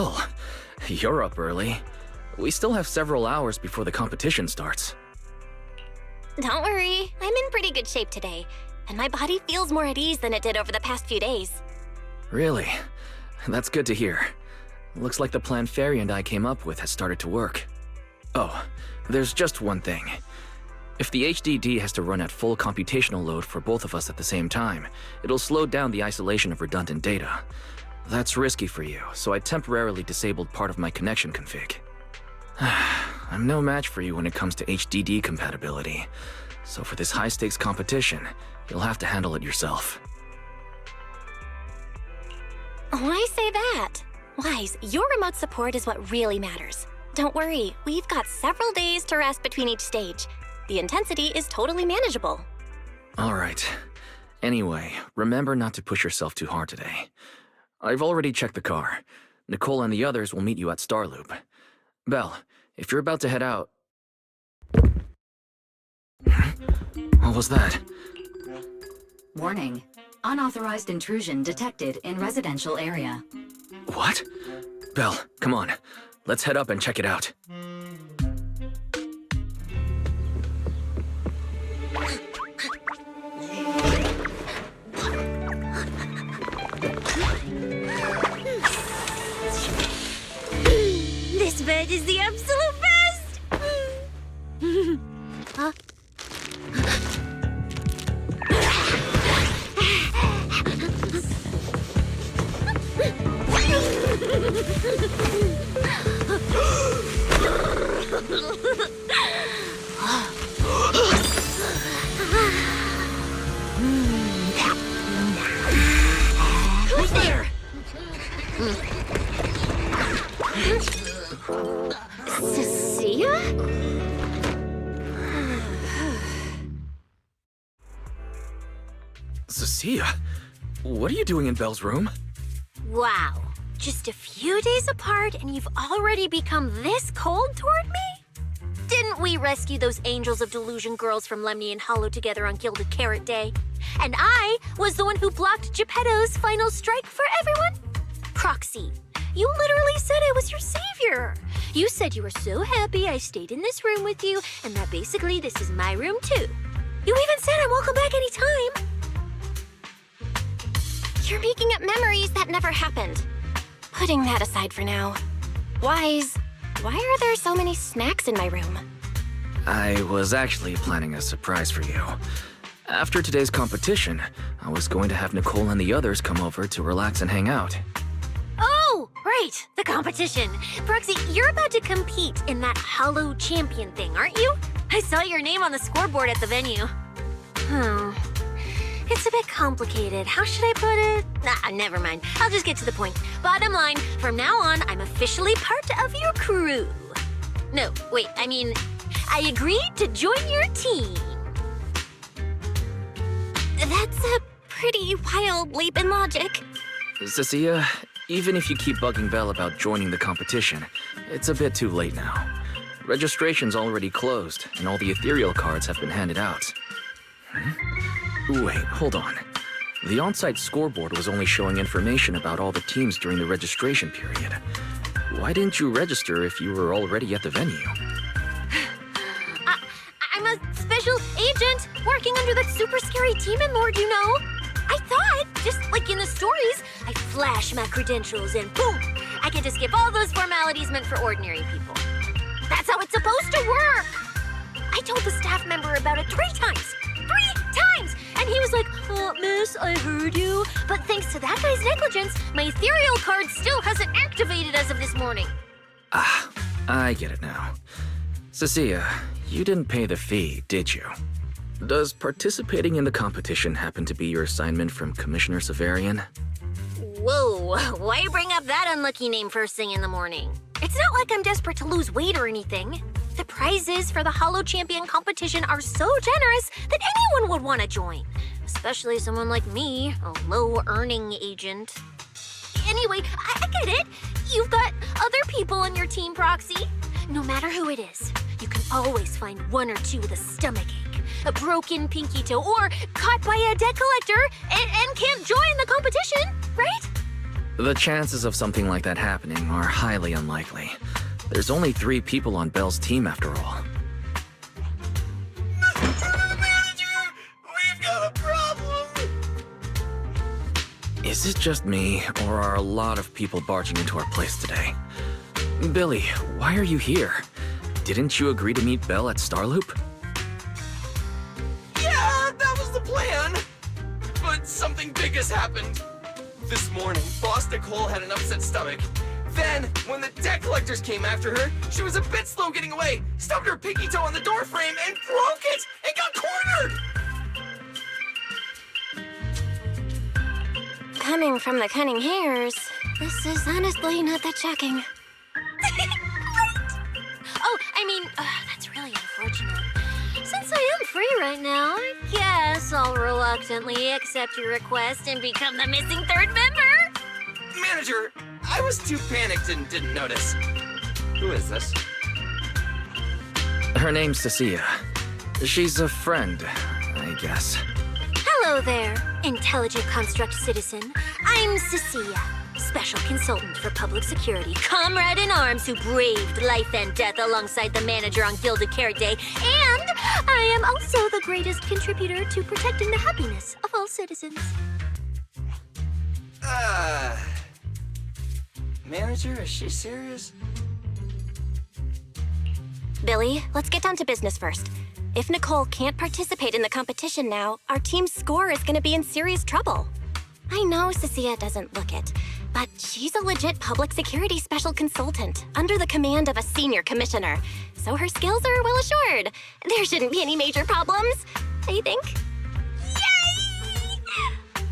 Well, you're up early. We still have several hours before the competition starts. Don't worry, I'm in pretty good shape today, and my body feels more at ease than it did over the past few days. Really? That's good to hear. Looks like the plan Fairy and I came up with has started to work. Oh, there's just one thing. If the HDD has to run at full computational load for both of us at the same time, it'll slow down the isolation of redundant data. That's risky for you, so I temporarily disabled part of my connection config. I'm no match for you when it comes to HDD compatibility, so for this high-stakes competition, you'll have to handle it yourself. Why say that? Wise, your remote support is what really matters. Don't worry, we've got several days to rest between each stage. The intensity is totally manageable. Alright. Anyway, remember not to push yourself too hard today. I've already checked the car. Nicole and the others will meet you at Starloop. Belle, if you're about to head out... What was that? Warning. Unauthorized intrusion detected in residential area. What? Belle, come on. Let's head up and check it out. This bed is the absolute best! Huh? Who's there? Cecilia? Cecilia? What are you doing in Belle's room? Wow. Just a few days apart and you've already become this cold toward me? Didn't we rescue those angels of delusion girls from Lemny and Hollow together on Gilded Carrot Day? And I was the one who blocked Geppetto's final strike for everyone? Proxy, you literally said I was your savior. You said you were so happy I stayed in this room with you and that basically this is my room too. You even said I'm welcome back anytime. You're making up memories that never happened. Putting that aside for now. Wise, why are there so many snacks in my room? I was actually planning a surprise for you. After today's competition, I was going to have Nicole and the others come over to relax and hang out. Oh, right, the competition. Proxy, you're about to compete in that Hollow Champion thing, aren't you? I saw your name on the scoreboard at the venue. It's a bit complicated. How should I put it? Nah, never mind. I'll just get to the point. Bottom line, from now on, I'm officially part of your crew. No, wait, I mean, I agreed to join your team. That's a pretty wild leap in logic. Cecilia, even if you keep bugging Belle about joining the competition, it's a bit too late now. Registration's already closed, and all the ethereal cards have been handed out. Wait, hold on. The on-site scoreboard was only showing information about all the teams during the registration period. Why didn't you register if you were already at the venue? I'm a special agent working under that super scary demon lord, you know. I thought, just like in the stories, I flash my credentials and boom, I get to skip all those formalities meant for ordinary people. That's how it's supposed to work. I told the staff member about it 3 times. 3 times! And he was like, miss, I heard you. But thanks to that guy's negligence, my ethereal card still hasn't activated as of this morning. Ah, I get it now. Cecilia, you didn't pay the fee, did you? Does participating in the competition happen to be your assignment from Commissioner Severian? Whoa, why bring up that unlucky name first thing in the morning? It's not like I'm desperate to lose weight or anything. The prizes for the Hollow Champion competition are so generous that anyone would want to join. Especially someone like me, a low-earning agent. Anyway, I get it. You've got other people on your team, Proxy. No matter who it is, you can always find 1 or 2 with a stomachache, a broken pinky toe, or caught by a debt collector and can't join the competition, right? The chances of something like that happening are highly unlikely. There's only 3 people on Belle's team after all. Manager, we've got a problem! Is it just me, or are a lot of people barging into our place today? Billy, why are you here? Didn't you agree to meet Belle at Starloop? Yeah, that was the plan! But something big has happened. This morning, Boss Nicole had an upset stomach. Then, when the debt collectors came after her, she was a bit slow getting away, stubbed her pinky toe on the door frame, and broke it, and got cornered! Coming from the cunning hairs, this is honestly not that shocking. Oh, I mean, that's really unfortunate. Since I am free right now, I guess I'll reluctantly accept your request and become the missing 3rd member. Manager, I was too panicked and didn't notice. Who is this? Her name's Cecilia. She's a friend, I guess. Hello there, intelligent construct citizen. I'm Cecilia, special consultant for public security, comrade in arms who braved life and death alongside the manager on Gilded Carrot Day, and I am also the greatest contributor to protecting the happiness of all citizens. Manager, is she serious? Billy, let's get down to business first. If Nicole can't participate in the competition now, our team's score is going to be in serious trouble. I know Cecilia doesn't look it, but she's a legit public security special consultant under the command of a senior commissioner, so her skills are well assured. There shouldn't be any major problems, I think. Yay!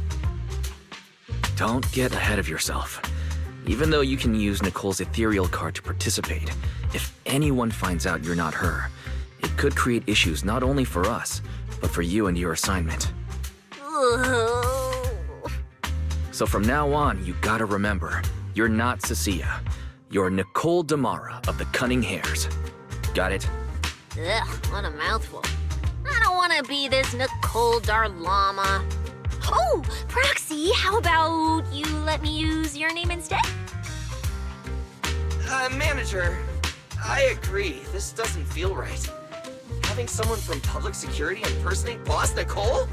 Don't get ahead of yourself. Even though you can use Nicole's ethereal card to participate, if anyone finds out you're not her, it could create issues not only for us, but for you and your assignment. So from now on, you gotta remember, you're not Cecilia. You're Nicole Damara of the Cunning Hairs. Got it? Ugh, what a mouthful. I don't want to be this Nicole Darlama. Oh, Proxy, how about you let me use your name instead? Manager, I agree. This doesn't feel right. Having someone from public security impersonate Boss Nicole?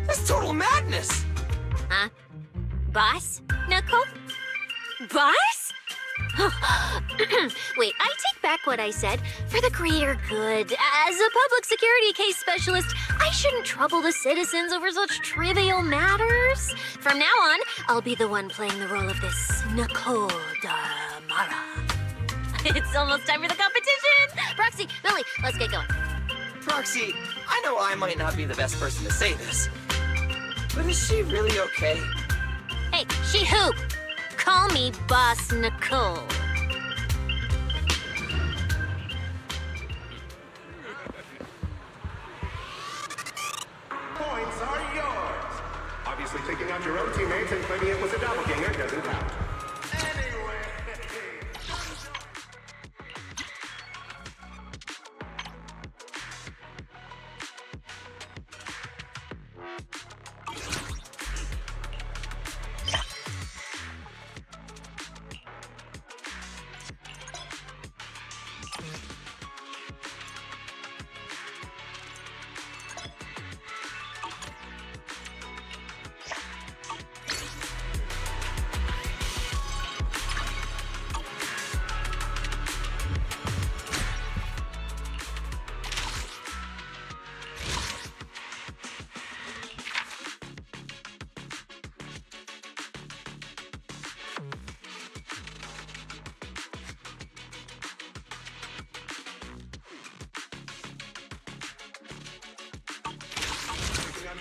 That's total madness! Huh? Boss? Nicole? Boss? Wait, I take back what I said. For the greater good, as a public security case specialist, I shouldn't trouble the citizens over such trivial matters. From now on, I'll be the one playing the role of this Nicole Damara. It's almost time for the competition! Proxy, Billy, let's get going. Proxy, I know I might not be the best person to say this, but is she really okay? Hey, she who? Call me Boss Nicole. Points are yours. Obviously, taking out your own teammates and claiming it was a doppelganger doesn't count. Anyway.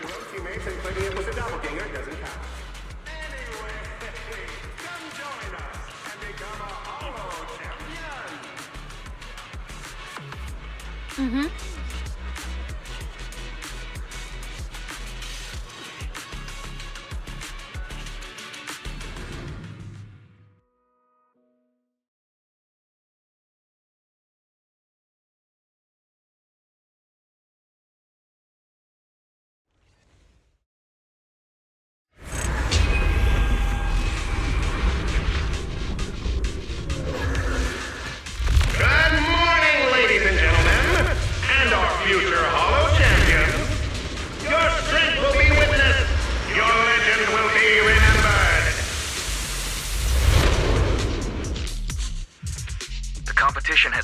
Your own teammates and claiming it was a doppelganger doesn't count. Anyway, come join us and become a Holo champion.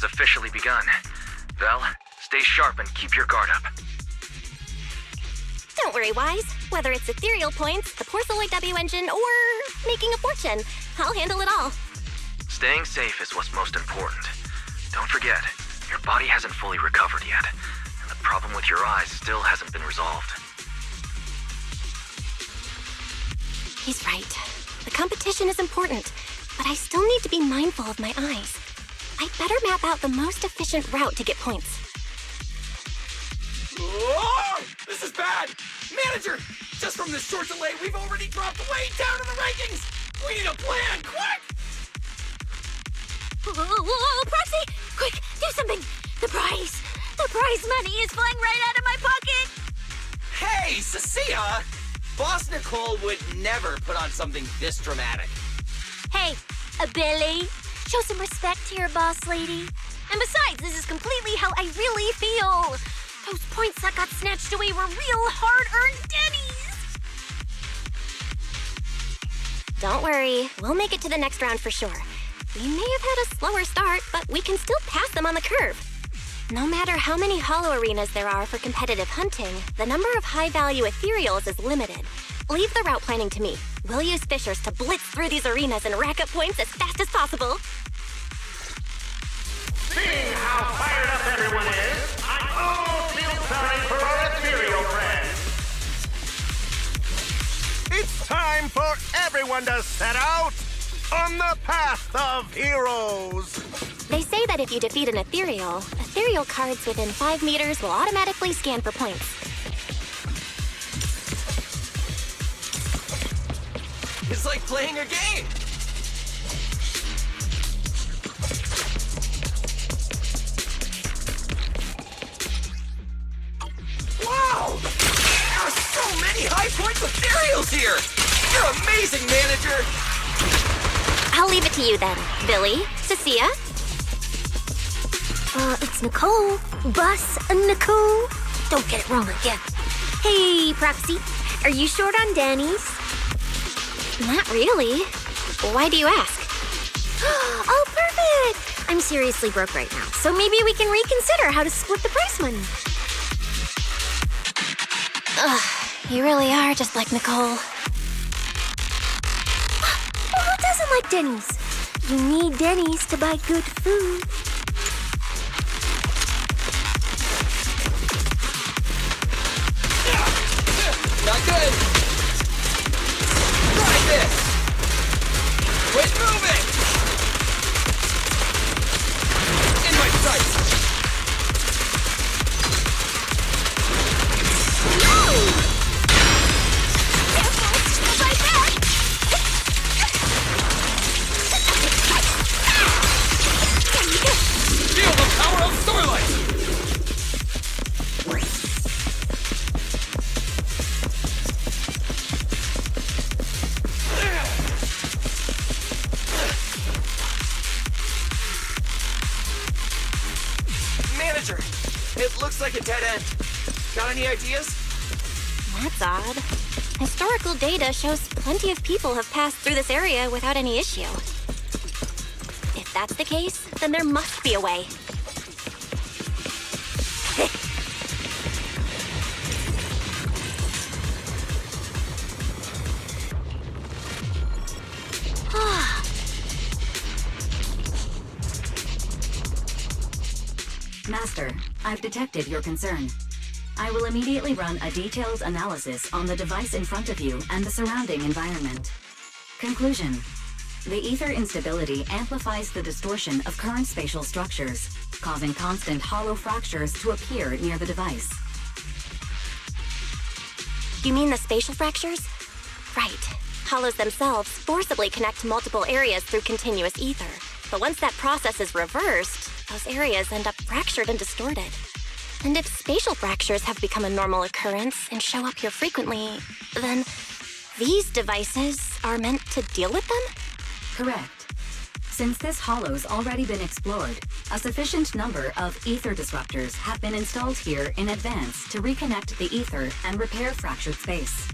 has officially begun. Vel, stay sharp and keep your guard up. Don't worry, Wise. Whether it's ethereal points, the Porceloid W engine, or making a fortune, I'll handle it all. Staying safe is what's most important. Don't forget, your body hasn't fully recovered yet, and the problem with your eyes still hasn't been resolved. He's right. The competition is important, but I still need to be mindful of my eyes. I'd better map out the most efficient route to get points. Oh, this is bad! Manager, just from this short delay, we've already dropped way down in the rankings! We need a plan, quick! Whoa, Proxy! Quick, do something! The prize money is flying right out of my pocket! Hey, Cecilia! Boss Nicole would never put on something this dramatic. Hey, Billy, show some respect to your boss lady. And besides, this is completely how I really feel. Those points that got snatched away were real hard-earned Denny's. Don't worry, we'll make it to the next round for sure. We may have had a slower start, but we can still pass them on the curve. No matter how many hollow arenas there are for competitive hunting, the number of high-value ethereals is limited. Leave the route planning to me. We'll use fishers to blitz through these arenas and rack up points as fast as possible. Seeing how fired up everyone is, I almost feel sorry for our ethereal friends. It's time for everyone to set out on the path of heroes. They say that if you defeat an ethereal cards within 5 meters will automatically scan for points. It's like playing a game. Wow! There are so many high-point ethereals here! You're amazing, manager! I'll leave it to you then, Billy. Cecilia? It's Nicole. Boss Nicole. Don't get it wrong again. Hey, Proxy. Are you short on Danny's? Not really. Why do you ask? Oh, perfect! I'm seriously broke right now, so maybe we can reconsider how to split the prize money. Ugh, you really are just like Nicole. Well, who doesn't like Denny's? You need Denny's to buy good food. Not good! Try this! Quit moving! In my sights! Careful! Right back! Feel the power of Starlight! Manager, it looks like a dead end. Got any ideas? That's odd. Historical data shows plenty of people have passed through this area without any issue. If that's the case, then there must be a way. Master, I've detected your concern. I will immediately run a detailed analysis on the device in front of you and the surrounding environment. Conclusion. The ether instability amplifies the distortion of current spatial structures, causing constant hollow fractures to appear near the device. You mean the spatial fractures? Right. Hollows themselves forcibly connect multiple areas through continuous ether. But once that process is reversed, those areas end up fractured and distorted. And if spatial fractures have become a normal occurrence and show up here frequently, then these devices are meant to deal with them? Correct. Since this hollow's already been explored, a sufficient number of ether disruptors have been installed here in advance to reconnect the ether and repair fractured space.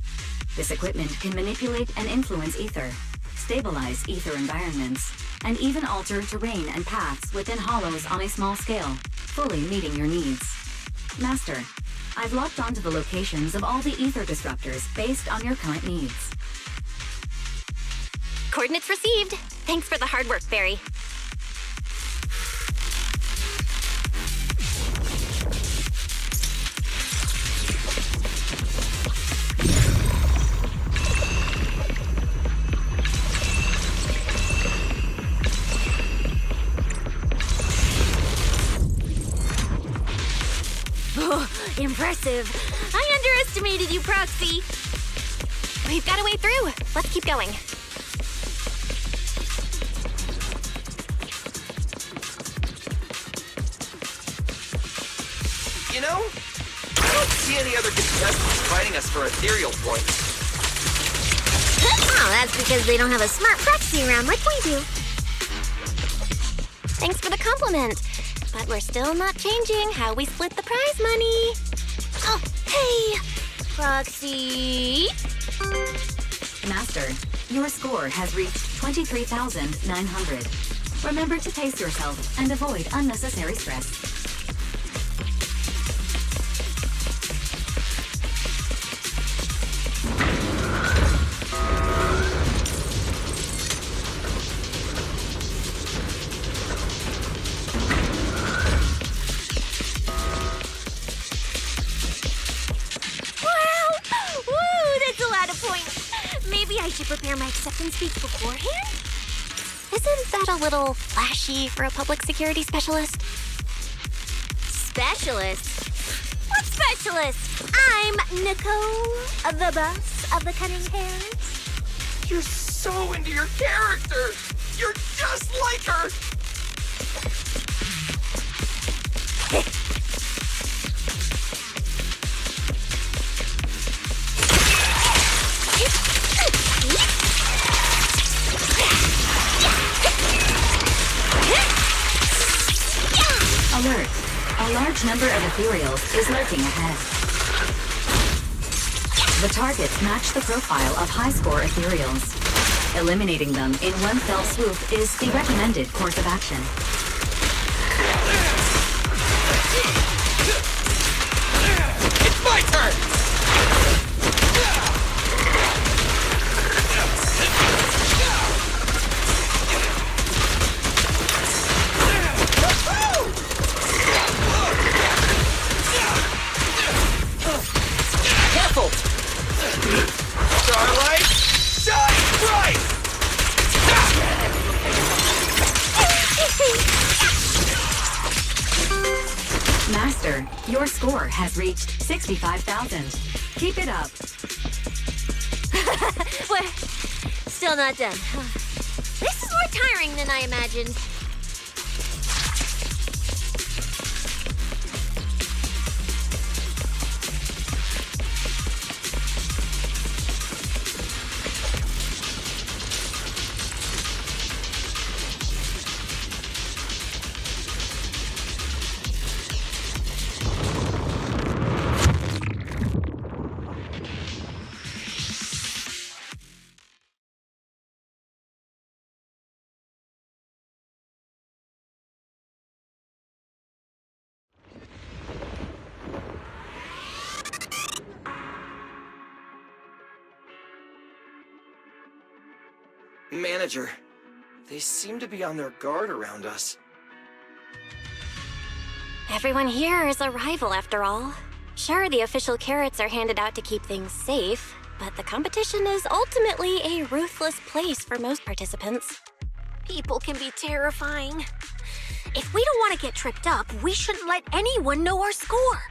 This equipment can manipulate and influence ether, stabilize ether environments, and even alter terrain and paths within hollows on a small scale, fully meeting your needs. Master, I've locked onto the locations of all the ether disruptors based on your current needs. Coordinates received. Thanks for the hard work, Barry. Oh, impressive. I underestimated you, Proxy. We've got a way through. Let's keep going. You know, I don't see any other contestants fighting us for ethereal points. Oh, that's because they don't have a smart proxy around like we do. Thanks for the compliment. But we're still not changing how we split the prize money. Oh, hey, Proxy. Master, your score has reached 23,900. Remember to pace yourself and avoid unnecessary stress. I should prepare my acceptance speech beforehand? Isn't that a little flashy for a public security specialist? Specialist? What specialist? I'm Nicole, the boss of the cunning hairs. You're so into your character. You're just like her. Alert! A large number of ethereals is lurking ahead. The targets match the profile of high-score ethereals. Eliminating them in one fell swoop is the recommended course of action. It's my turn! Careful! Starlight, shine bright! Master, your score has reached 65,000. Keep it up. We're still not done. This is more tiring than I imagined. Manager, they seem to be on their guard around us. Everyone here is a rival, after all. Sure, the official carrots are handed out to keep things safe, but the competition is ultimately a ruthless place for most participants. People can be terrifying. If we don't want to get tripped up, we shouldn't let anyone know our score.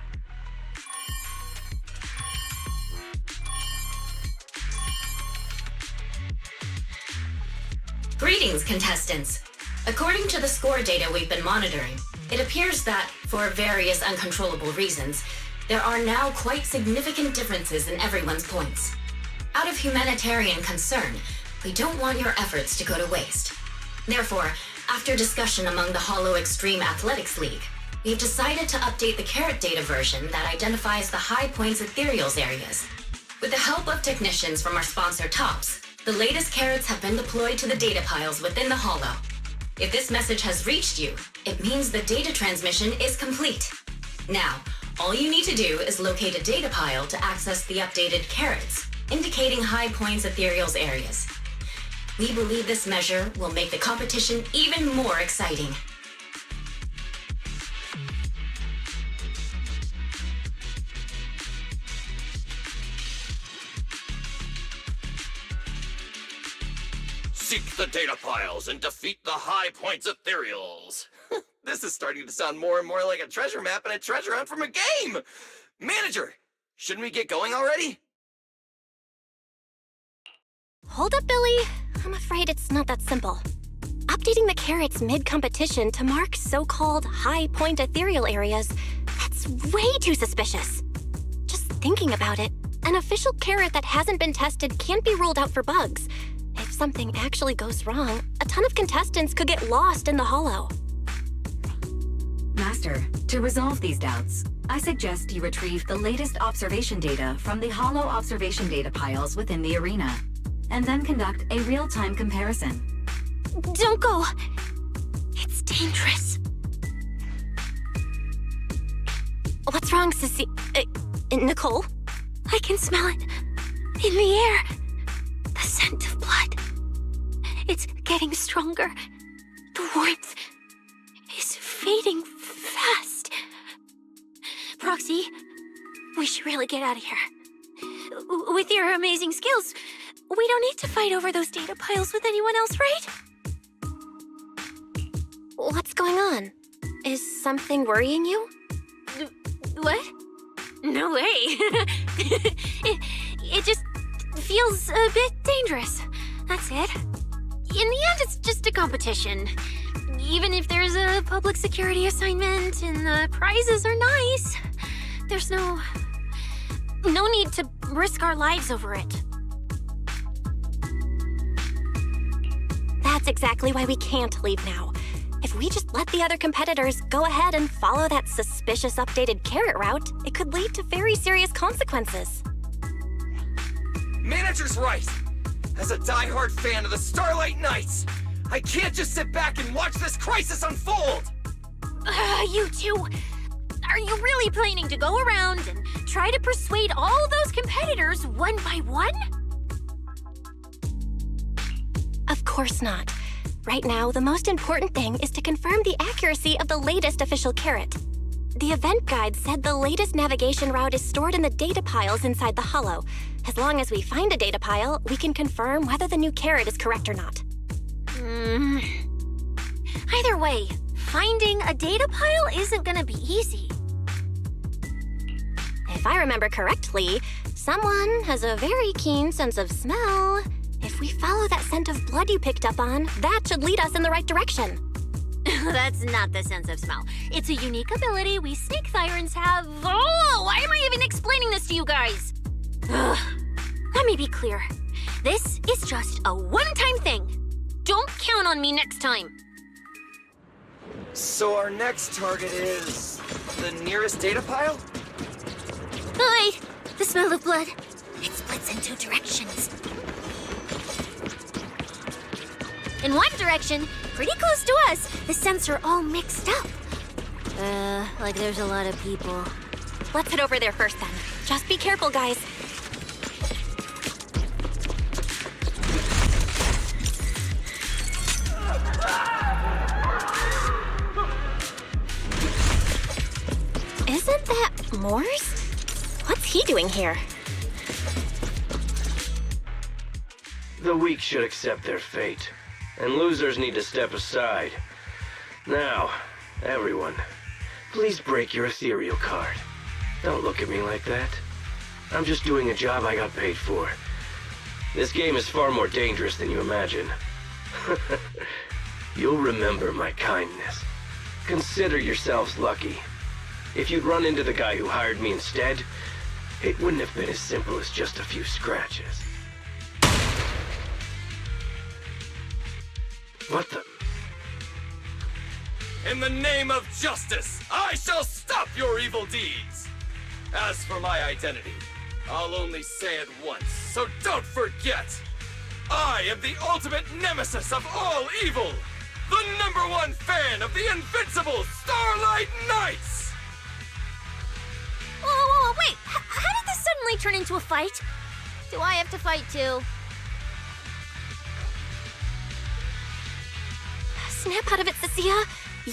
Greetings, contestants. According to the score data we've been monitoring, it appears that, for various uncontrollable reasons, there are now quite significant differences in everyone's points. Out of humanitarian concern, we don't want your efforts to go to waste. Therefore, after discussion among the Hollow Extreme Athletics League, we've decided to update the carrot data version that identifies the high points ethereals areas. With the help of technicians from our sponsor Tops, the latest carrots have been deployed to the data piles within the Hollow. If this message has reached you, it means the data transmission is complete. Now, all you need to do is locate a data pile to access the updated carats, indicating high points ethereal's areas. We believe this measure will make the competition even more exciting. Seek the data piles and defeat the high points ethereals. This is starting to sound more and more like a treasure map and a treasure hunt from a game! Manager, shouldn't we get going already? Hold up, Billy. I'm afraid it's not that simple. Updating the carats mid-competition to mark so-called high-point ethereal areas, that's way too suspicious. Just thinking about it, an official carat that hasn't been tested can't be ruled out for bugs. If something actually goes wrong, a ton of contestants could get lost in the hollow. Master, to resolve these doubts, I suggest you retrieve the latest observation data from the hollow observation data piles within the arena, and then conduct a real-time comparison. Don't go! It's dangerous. What's wrong, Sissy? Nicole? I can smell it. In the air. The scent of blood. It's getting stronger. The warmth is fading fast. Proxy, we should really get out of here. With your amazing skills, we don't need to fight over those data piles with anyone else, right? What's going on? Is something worrying you? What? No way. it just feels a bit dangerous. That's it. In the end, it's just a competition. Even if there's a public security assignment and the prizes are nice, there's no need to risk our lives over it. That's exactly why we can't leave now. If we just let the other competitors go ahead and follow that suspicious updated carrot route, it could lead to very serious consequences. Manager's right! As a die-hard fan of the Starlight Knights, I can't just sit back and watch this crisis unfold! You two, are you really planning to go around and try to persuade all those competitors one by one? Of course not. Right now, the most important thing is to confirm the accuracy of the latest official carrot. The event guide said the latest navigation route is stored in the data piles inside the hollow. As long as we find a data pile, we can confirm whether the new carrot is correct or not. Either way, finding a data pile isn't gonna be easy. If I remember correctly, someone has a very keen sense of smell. If we follow that scent of blood you picked up on, that should lead us in the right direction. That's not the sense of smell. It's a unique ability we snake sirens have. Oh, why am I even explaining this to you guys? Ugh. Let me be clear. This is just a one-time thing. Don't count on me next time. So our next target is the nearest data pile? Hi! The smell of blood. It splits in two directions. In one direction, pretty close to us, the scents are all mixed up. Like there's a lot of people. Let's head over there first then. Just be careful, guys. Isn't that Morse? What's he doing here? The weak should accept their fate, and losers need to step aside. Now, everyone, please break your ethereal card. Don't look at me like that. I'm just doing a job I got paid for. This game is far more dangerous than you imagine. You'll remember my kindness. Consider yourselves lucky. If you'd run into the guy who hired me instead, it wouldn't have been as simple as just a few scratches. What the? In the name of justice, I shall stop your evil deeds! As for my identity, I'll only say it once, so don't forget! I am the ultimate nemesis of all evil! the #1 fan of the invincible Starlight Knights! Whoa, wait! How did this suddenly turn into a fight? Do I have to fight too? Snap out of it, Cecilia.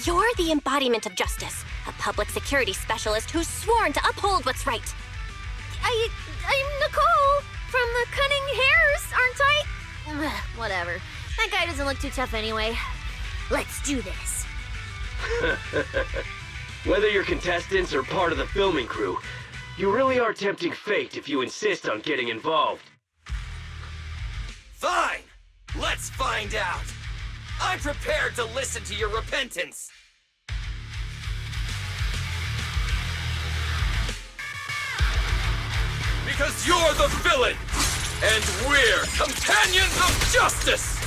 You're the embodiment of justice, a public security specialist who's sworn to uphold what's right. I'm Nicole from the Cunning Hairs, aren't I? Ugh, whatever. That guy doesn't look too tough anyway. Let's do this. Whether you're contestants or part of the filming crew, you really are tempting fate if you insist on getting involved. Fine! Let's find out! I'm prepared to listen to your repentance! Because you're the villain! And we're companions of justice!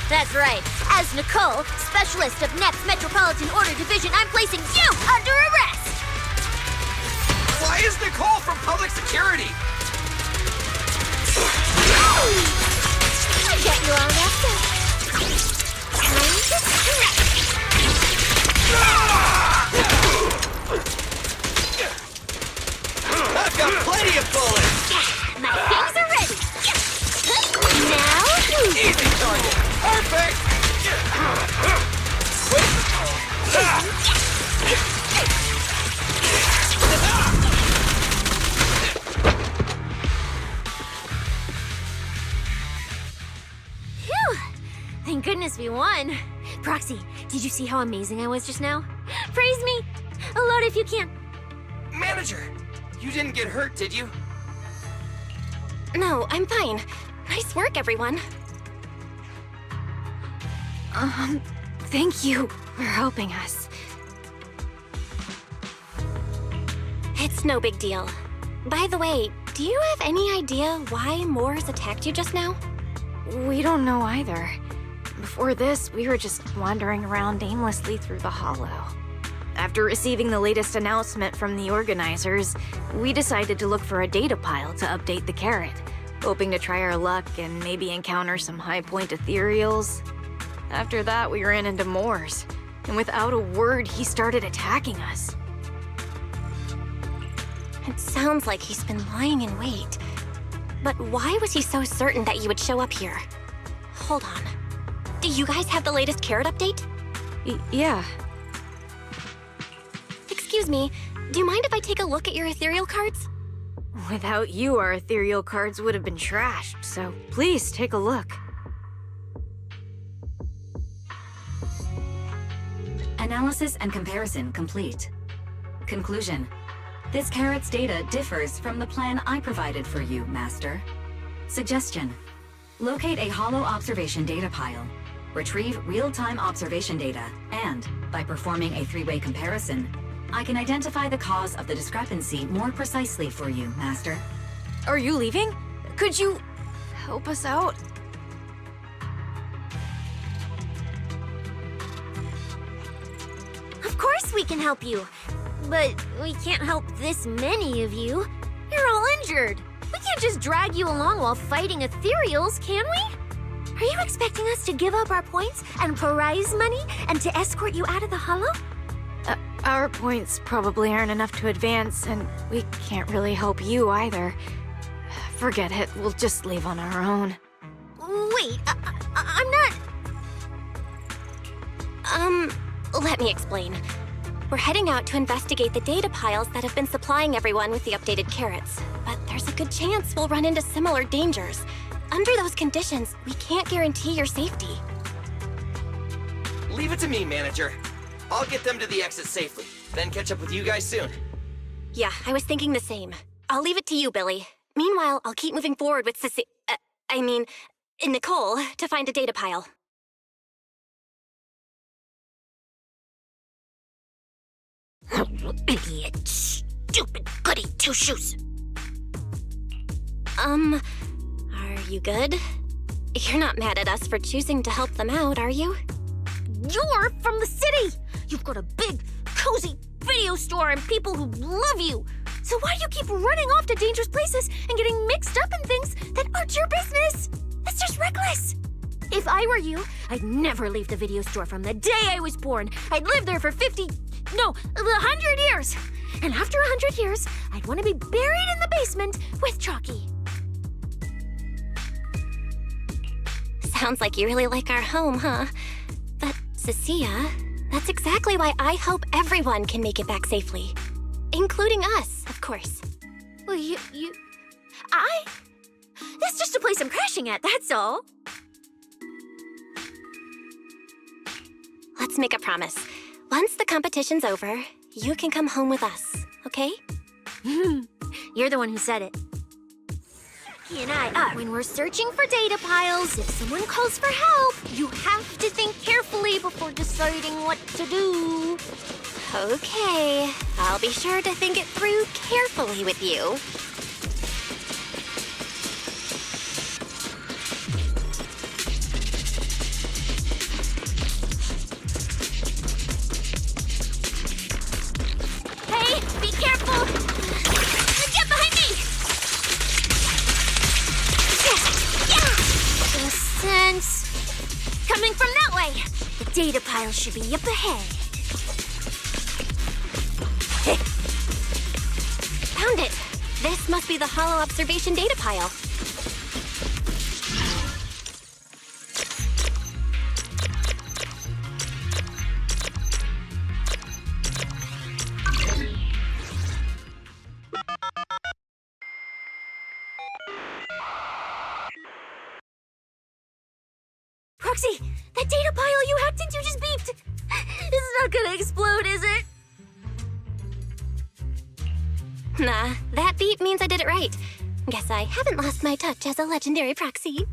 That's right. As Nicole, specialist of Next Metropolitan Order Division, I'm placing you under arrest! Why is Nicole from public security? I get you on that stuff. Time to scratch. I've got plenty of bullets! My things are ready. Now, Easy target! Perfect! phew! Thank goodness we won. Proxy, did you see how amazing I was just now? Praise me. A lot if you can. Manager, you didn't get hurt, did you? No, I'm fine. Nice work, everyone. Thank you for helping us. It's no big deal. By the way, do you have any idea why Moors attacked you just now? We don't know either. Before this, we were just wandering around aimlessly through the hollow. After receiving the latest announcement from the organizers, we decided to look for a data pile to update the carrot, hoping to try our luck and maybe encounter some high-point ethereals. After that, we ran into Moors, and without a word, he started attacking us. It sounds like he's been lying in wait. But why was he so certain that you would show up here? Hold on. Do you guys have the latest carrot update? Yeah. Excuse me, do you mind if I take a look at your ethereal cards? Without you, our ethereal cards would have been trashed, so please take a look. Analysis and comparison complete. Conclusion. This carrot's data differs from the plan I provided for you, Master. Suggestion. Locate a hollow observation data pile. Retrieve real-time observation data, and, by performing a three-way comparison, I can identify the cause of the discrepancy more precisely for you, Master. Are you leaving? Could you help us out? Of course we can help you. But we can't help this many of you. You're all injured. We can't just drag you along while fighting ethereals, can we? Are you expecting us to give up our points and prize money and to escort you out of the hollow? Our points probably aren't enough to advance, and we can't really help you either. Forget it, we'll just leave on our own. Wait, I'm not... let me explain. We're heading out to investigate the data piles that have been supplying everyone with the updated carrots. But there's a good chance we'll run into similar dangers. Under those conditions, we can't guarantee your safety. Leave it to me, Manager. I'll get them to the exit safely, then catch up with you guys soon. Yeah, I was thinking the same. I'll leave it to you, Billy. Meanwhile, I'll keep moving forward with Nicole, to find a data pile. Idiot. Stupid goody two-shoes. Are you good? You're not mad at us for choosing to help them out, are you? You're from the city! You've got a big, cozy video store and people who love you! So why do you keep running off to dangerous places and getting mixed up in things that aren't your business? That's just reckless! If I were you, I'd never leave the video store from the day I was born. I'd live there for 100 years. And after 100 years, I'd want to be buried in the basement with Chalky. Sounds like you really like our home, huh? But, Cecilia, that's exactly why I hope everyone can make it back safely. Including us, of course. Well, That's just a place I'm crashing at, that's all. Let's make a promise. Once the competition's over, you can come home with us, okay? You're the one who said it. He and I, when we're searching for data piles, if someone calls for help, you have to think carefully before deciding what to do. Okay, I'll be sure to think it through carefully with you. Hey, be careful! Get behind me! The sense coming from that way. The data pile should be up ahead. Found it! This must be the hollow observation data pile. Proxy, that data pile you hacked into just beeped. It's not gonna explode, is it? Nah, that beep means I did it right. Guess I haven't lost my touch as a legendary proxy.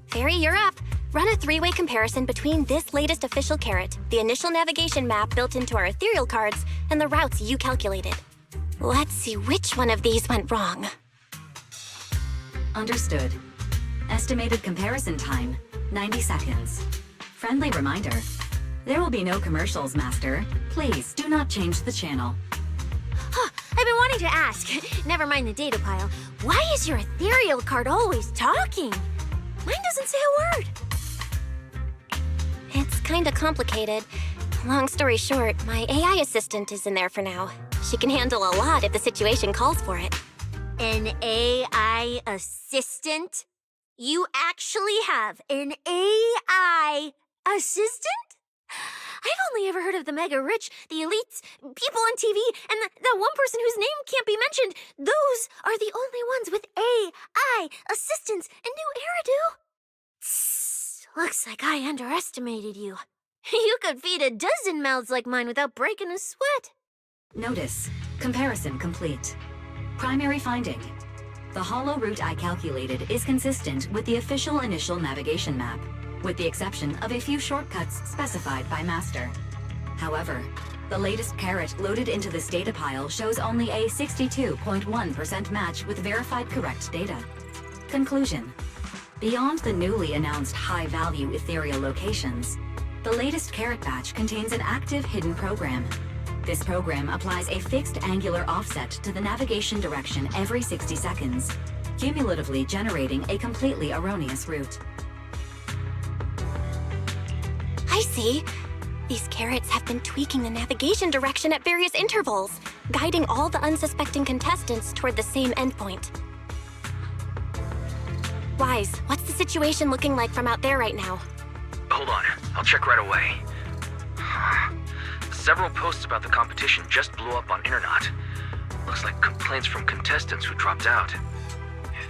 Fairy, you're up. Run a three-way comparison between this latest official carrot, the initial navigation map built into our ethereal cards, and the routes you calculated. Let's see which one of these went wrong. Understood. Estimated comparison time, 90 seconds. Friendly reminder, there will be no commercials, Master. Please do not change the channel. I've been wanting to ask, never mind the data pile, why is your ethereal card always talking? Mine doesn't say a word. It's kinda complicated. Long story short, my AI assistant is in there for now. She can handle a lot if the situation calls for it. An AI assistant? You actually have an AI assistant? I've only ever heard of the mega rich, the elites, people on TV, and the one person whose name can't be mentioned. Those are the only ones with AI assistants and new hairdo. Tss, looks like I underestimated you. You could feed a dozen mouths like mine without breaking a sweat. Notice, comparison complete. Primary finding. The hollow route I calculated is consistent with the official initial navigation map, with the exception of a few shortcuts specified by Master. However, the latest carrot loaded into this data pile shows only a 62.1% match with verified correct data. Conclusion. Beyond the newly announced high-value ethereal locations, the latest carrot batch contains an active hidden program. This program applies a fixed angular offset to the navigation direction every 60 seconds, cumulatively generating a completely erroneous route. I see. These carrots have been tweaking the navigation direction at various intervals, guiding all the unsuspecting contestants toward the same endpoint. Wise, what's the situation looking like from out there right now? Hold on, I'll check right away. Several posts about the competition just blew up on internet. Looks like complaints from contestants who dropped out.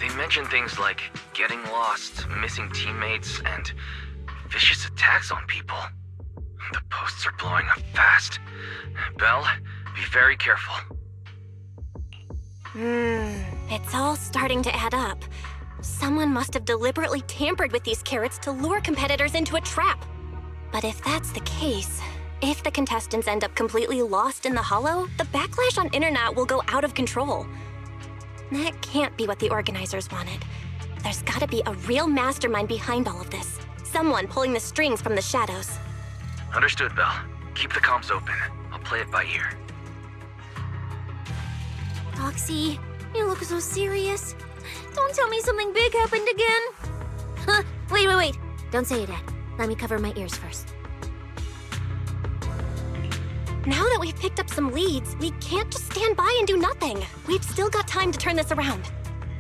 They mention things like getting lost, missing teammates, and vicious attacks on people. The posts are blowing up fast. Belle, be very careful. It's all starting to add up. Someone must have deliberately tampered with these carrots to lure competitors into a trap. But if that's the case, if the contestants end up completely lost in the hollow, the backlash on internet will go out of control. That can't be what the organizers wanted. There's gotta be a real mastermind behind all of this. Someone pulling the strings from the shadows. Understood, Belle. Keep the comms open. I'll play it by ear. Roxy, you look so serious. Don't tell me something big happened again. Wait. don't say it yet. Let me cover my ears first. Now that we've picked up some leads, we can't just stand by and do nothing. We've still got time to turn this around.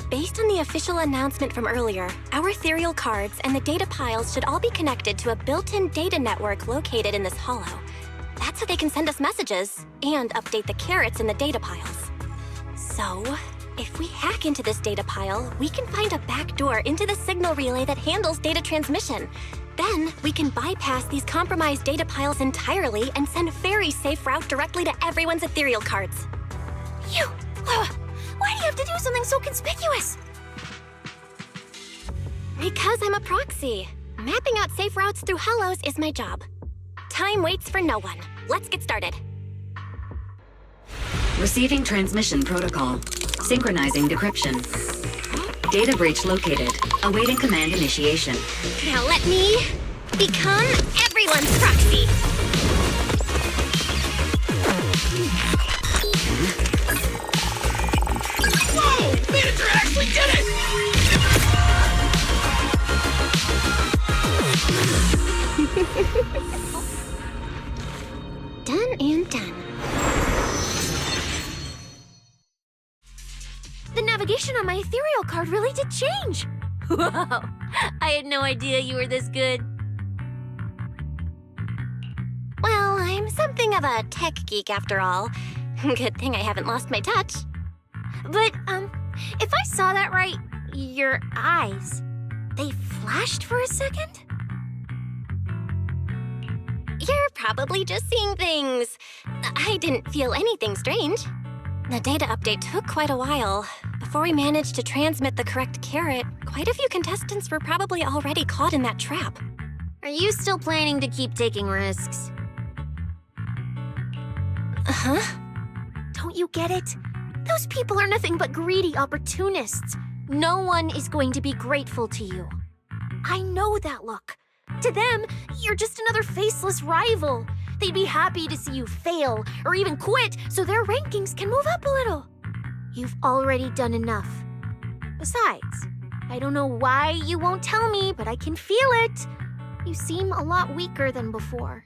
Based on the official announcement from earlier, our ethereal cards and the data piles should all be connected to a built-in data network located in this hollow. That's how they can send us messages and update the carrots in the data piles. So, if we hack into this data pile, we can find a back door into the signal relay that handles data transmission. Then, we can bypass these compromised data piles entirely and send a very safe route directly to everyone's ethereal cards. You! Why do you have to do something so conspicuous? Because I'm a proxy. Mapping out safe routes through hollows is my job. Time waits for no one. Let's get started. Receiving transmission protocol. Synchronizing decryption. Data breach located. Awaiting command initiation. Now let me become everyone's proxy. Whoa! Manager actually did it! Done and done. The navigation on my ethereal card really did change. Wow, I had no idea you were this good. Well, I'm something of a tech geek after all. Good thing I haven't lost my touch. But, if I saw that right, your eyes, they flashed for a second? You're probably just seeing things. I didn't feel anything strange. The data update took quite a while. Before we managed to transmit the correct carrot, quite a few contestants were probably already caught in that trap. Are you still planning to keep taking risks? Uh-huh. Don't you get it? Those people are nothing but greedy opportunists. No one is going to be grateful to you. I know that look. To them, you're just another faceless rival. They'd be happy to see you fail or even quit so their rankings can move up a little. You've already done enough. Besides, I don't know why you won't tell me, but I can feel it. You seem a lot weaker than before.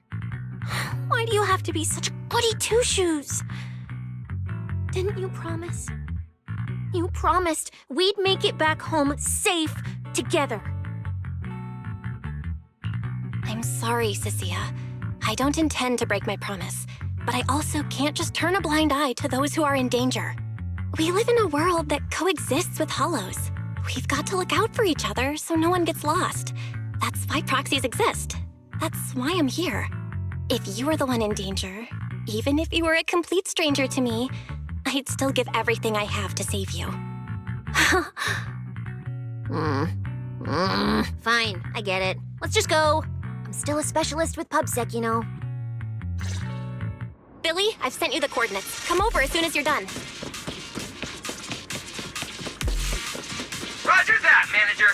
Why do you have to be such a goody two-shoes? Didn't you promise? You promised we'd make it back home safe together. I'm sorry, Cecilia. I don't intend to break my promise, but I also can't just turn a blind eye to those who are in danger. We live in a world that coexists with hollows. We've got to look out for each other so no one gets lost. That's why proxies exist. That's why I'm here. If you were the one in danger, even if you were a complete stranger to me, I'd still give everything I have to save you. Fine, I get it. Let's just go. I'm still a specialist with PubSec, you know. Billy, I've sent you the coordinates. Come over as soon as you're done. Roger that, manager.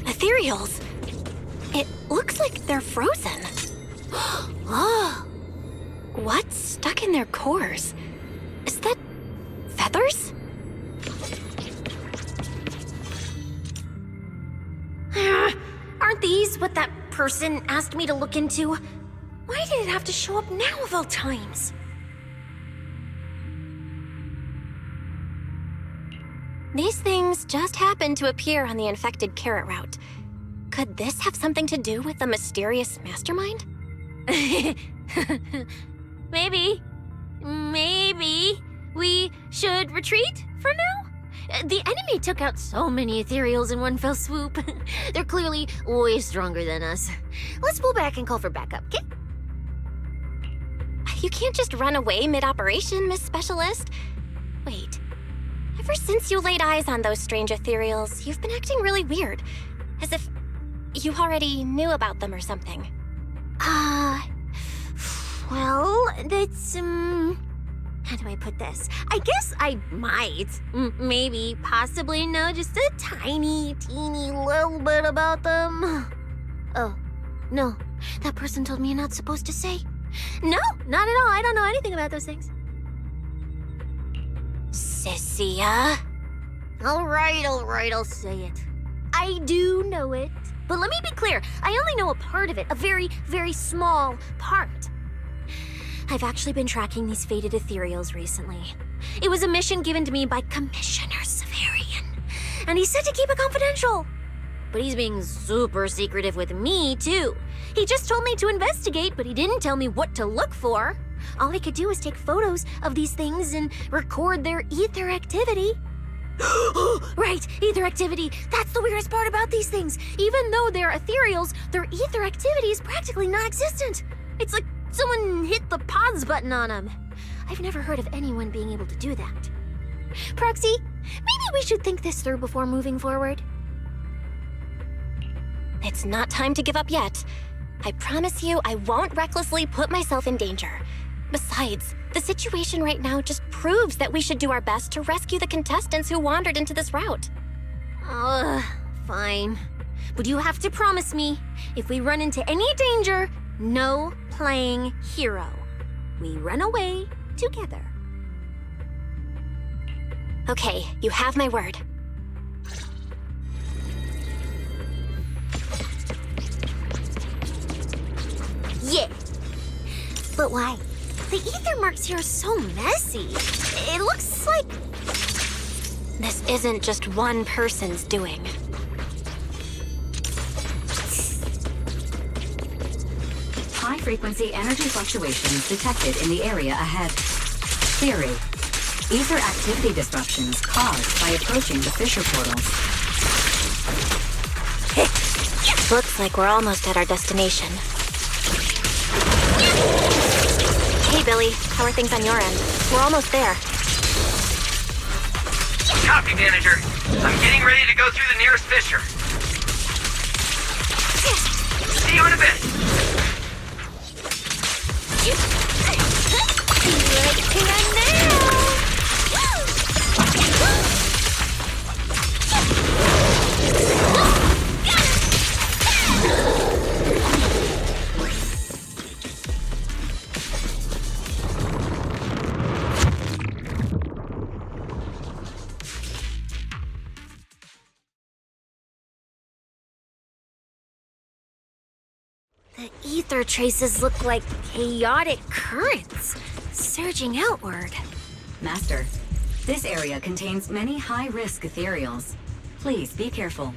Ethereals. It looks like they're frozen. Oh, What's stuck in their cores? Is that feathers? aren't these what that person asked me to look into? Why did it have to show up now of all times? These things just happened to appear on the infected carrot route. Could this have something to do with the mysterious mastermind? Maybe. Maybe we should retreat for now? The enemy took out so many ethereals in one fell swoop. They're clearly way stronger than us. Let's pull back and call for backup, okay? You can't just run away mid-operation, Miss Specialist. Wait. Ever since you laid eyes on those strange ethereals, you've been acting really weird. As if you already knew about them or something. Well, that's, how do I put this? I guess I might, maybe, possibly know just a tiny, teeny little bit about them. Oh, no. That person told me you're not supposed to say. No, not at all. I don't know anything about those things. Cecilia? All right, I'll say it. I do know it. But let me be clear, I only know a part of it, a very, very small part. I've actually been tracking these faded ethereals recently. It was a mission given to me by Commissioner Severian, and he said to keep it confidential. But he's being super secretive with me, too. He just told me to investigate, but he didn't tell me what to look for. All he could do was take photos of these things and record their ether activity. Right, ether activity. That's the weirdest part about these things. Even though they're ethereals, their ether activity is practically non-existent. It's like someone hit the pause button on them. I've never heard of anyone being able to do that. Proxy, maybe we should think this through before moving forward. It's not time to give up yet. I promise you I won't recklessly put myself in danger. Besides, the situation right now just proves that we should do our best to rescue the contestants who wandered into this route. Fine. But you have to promise me, if we run into any danger, no playing hero. We run away together. Okay, you have my word. Yeah. But why? The ether marks here are so messy. It looks like... This isn't just one person's doing. High-frequency energy fluctuations detected in the area ahead. Theory: ether activity disruptions caused by approaching the fissure portals. Looks like we're almost at our destination. Hey, Billy. How are things on your end? We're almost there. Copy, manager. I'm getting ready to go through the nearest fissure. See you in a bit. The ether traces look like chaotic currents, surging outward. Master, this area contains many high-risk ethereals. Please be careful.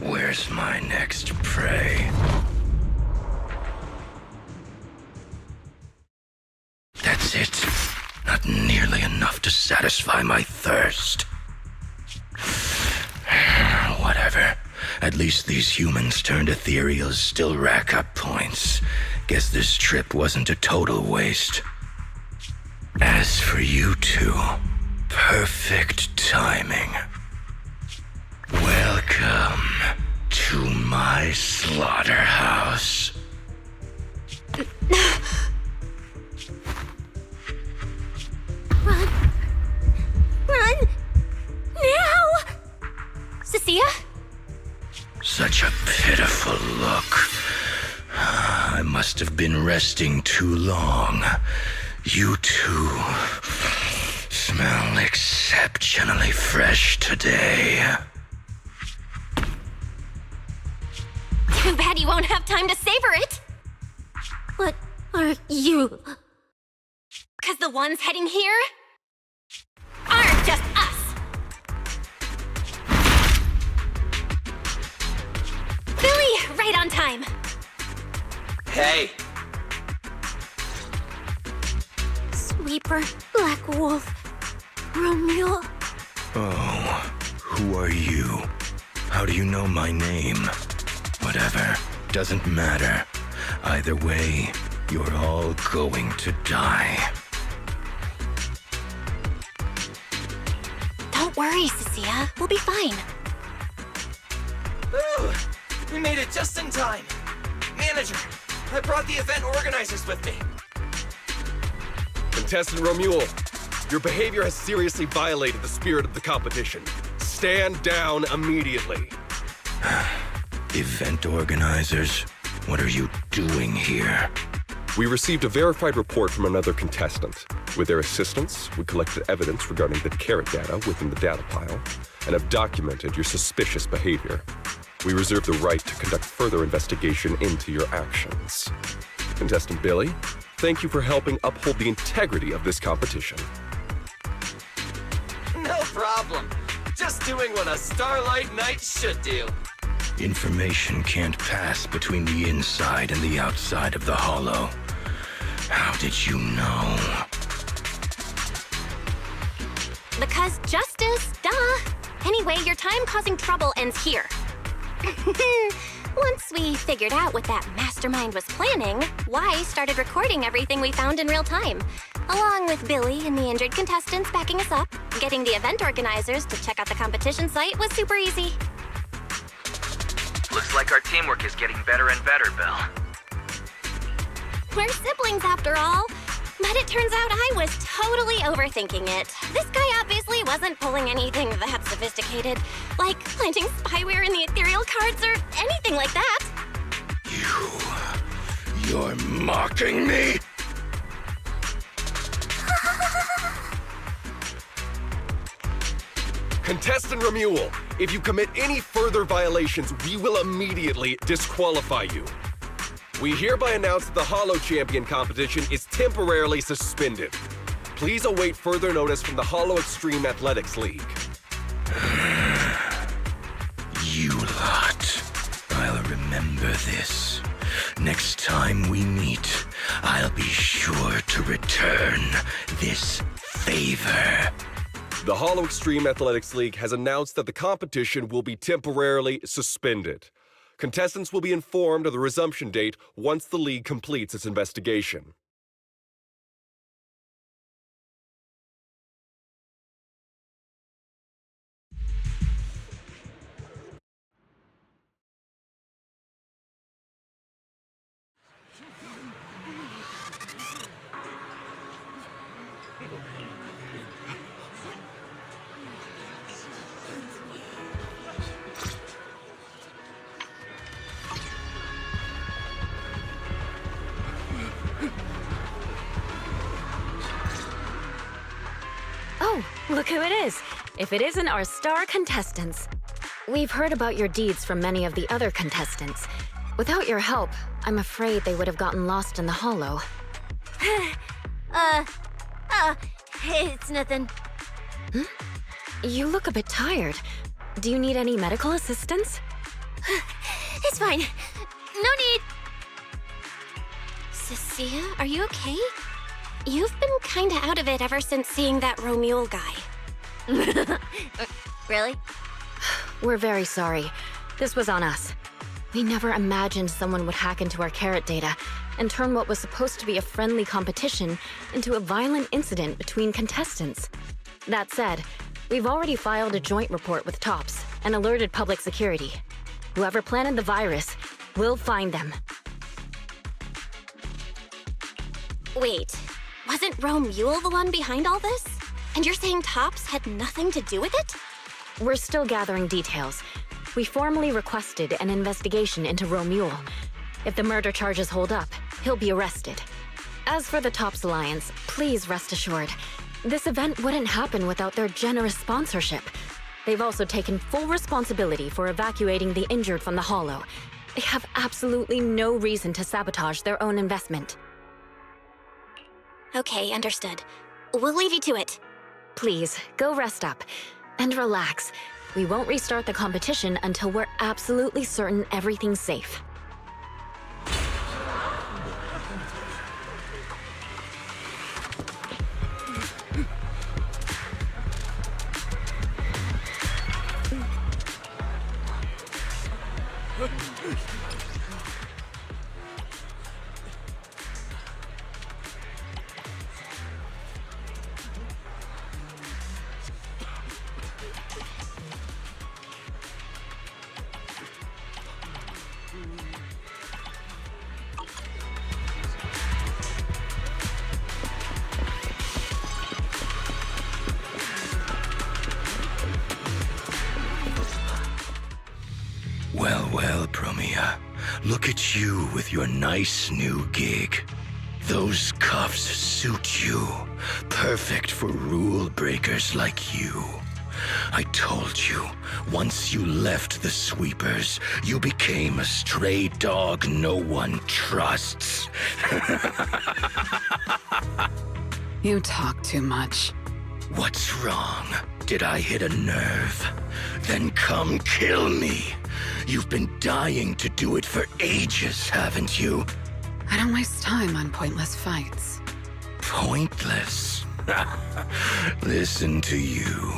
Where's my next prey? That's it. Not nearly enough to satisfy my thirst. Whatever. At least these humans turned ethereals still rack up points. Guess this trip wasn't a total waste. As for you two, perfect timing. Welcome to my slaughterhouse. Run! Now! Cecilia? Such a pitiful look. I must have been resting too long. You two smell exceptionally fresh today. Too bad you won't have time to savor it. What are you? 'Cause the ones heading here aren't just us. Billy, right on time. Hey, Sweeper, Black Wolf, Romeo. Oh, who are you? How do you know my name? Whatever, doesn't matter. Either way, you're all going to die. Don't worry, Cecilia. We'll be fine. made it just in time. Manager, I brought the event organizers with me. Contestant Romuald, your behavior has seriously violated the spirit of the competition. Stand down immediately. Event organizers, what are you doing here? We received a verified report from another contestant. With their assistance, we collected evidence regarding the carrot data within the data pile and have documented your suspicious behavior. We reserve the right to conduct further investigation into your actions. Contestant Billy, thank you for helping uphold the integrity of this competition. No problem. Just doing what a Starlight Knight should do. Information can't pass between the inside and the outside of the hollow. How did you know? Because justice, duh. Anyway, your time causing trouble ends here. Once we figured out what that mastermind was planning, Y started recording everything we found in real time. Along with Billy and the injured contestants backing us up, getting the event organizers to check out the competition site was super easy. Looks like our teamwork is getting better and better, Bill. We're siblings after all. But it turns out I was totally overthinking it. This guy obviously wasn't pulling anything that sophisticated, like planting spyware in the ethereal cards or anything like that. You're mocking me? Contestant Romuald, if you commit any further violations, we will immediately disqualify you. We hereby announce that the Hollow Champion competition is temporarily suspended. Please await further notice from the Hollow Extreme Athletics League. You lot. I'll remember this. Next time we meet, I'll be sure to return this favor. The Hollow Extreme Athletics League has announced that the competition will be temporarily suspended. Contestants will be informed of the resumption date once the league completes its investigation. Oh, look who it is. If it isn't our star contestants. We've heard about your deeds from many of the other contestants. Without your help, I'm afraid they would have gotten lost in the hollow. It's nothing. You look a bit tired. Do you need any medical assistance? It's fine. No need. Cecilia, are you okay? You've been kinda out of it ever since seeing that Romuald guy. Really? We're very sorry. This was on us. We never imagined someone would hack into our carrot data and turn what was supposed to be a friendly competition into a violent incident between contestants. That said, we've already filed a joint report with TOPS and alerted public security. Whoever planted the virus, we'll find them. Wait, wasn't Romuald the one behind all this? And you're saying TOPS had nothing to do with it? We're still gathering details. We formally requested an investigation into Romuald. If the murder charges hold up, he'll be arrested. As for the TOPS Alliance, please rest assured, this event wouldn't happen without their generous sponsorship. They've also taken full responsibility for evacuating the injured from the Hollow. They have absolutely no reason to sabotage their own investment. Okay, understood. We'll leave you to it. Please, go rest up. And relax. We won't restart the competition until we're absolutely certain everything's safe. Well, Promia, look at you with your nice new gig. Those cuffs suit you. Perfect for rule breakers like you. I told you, once you left the sweepers, you became a stray dog no one trusts. You talk too much. What's wrong? Did I hit a nerve? Then come kill me. You've been dying to do it for ages, haven't you? I don't waste time on pointless fights. Pointless? Listen to you.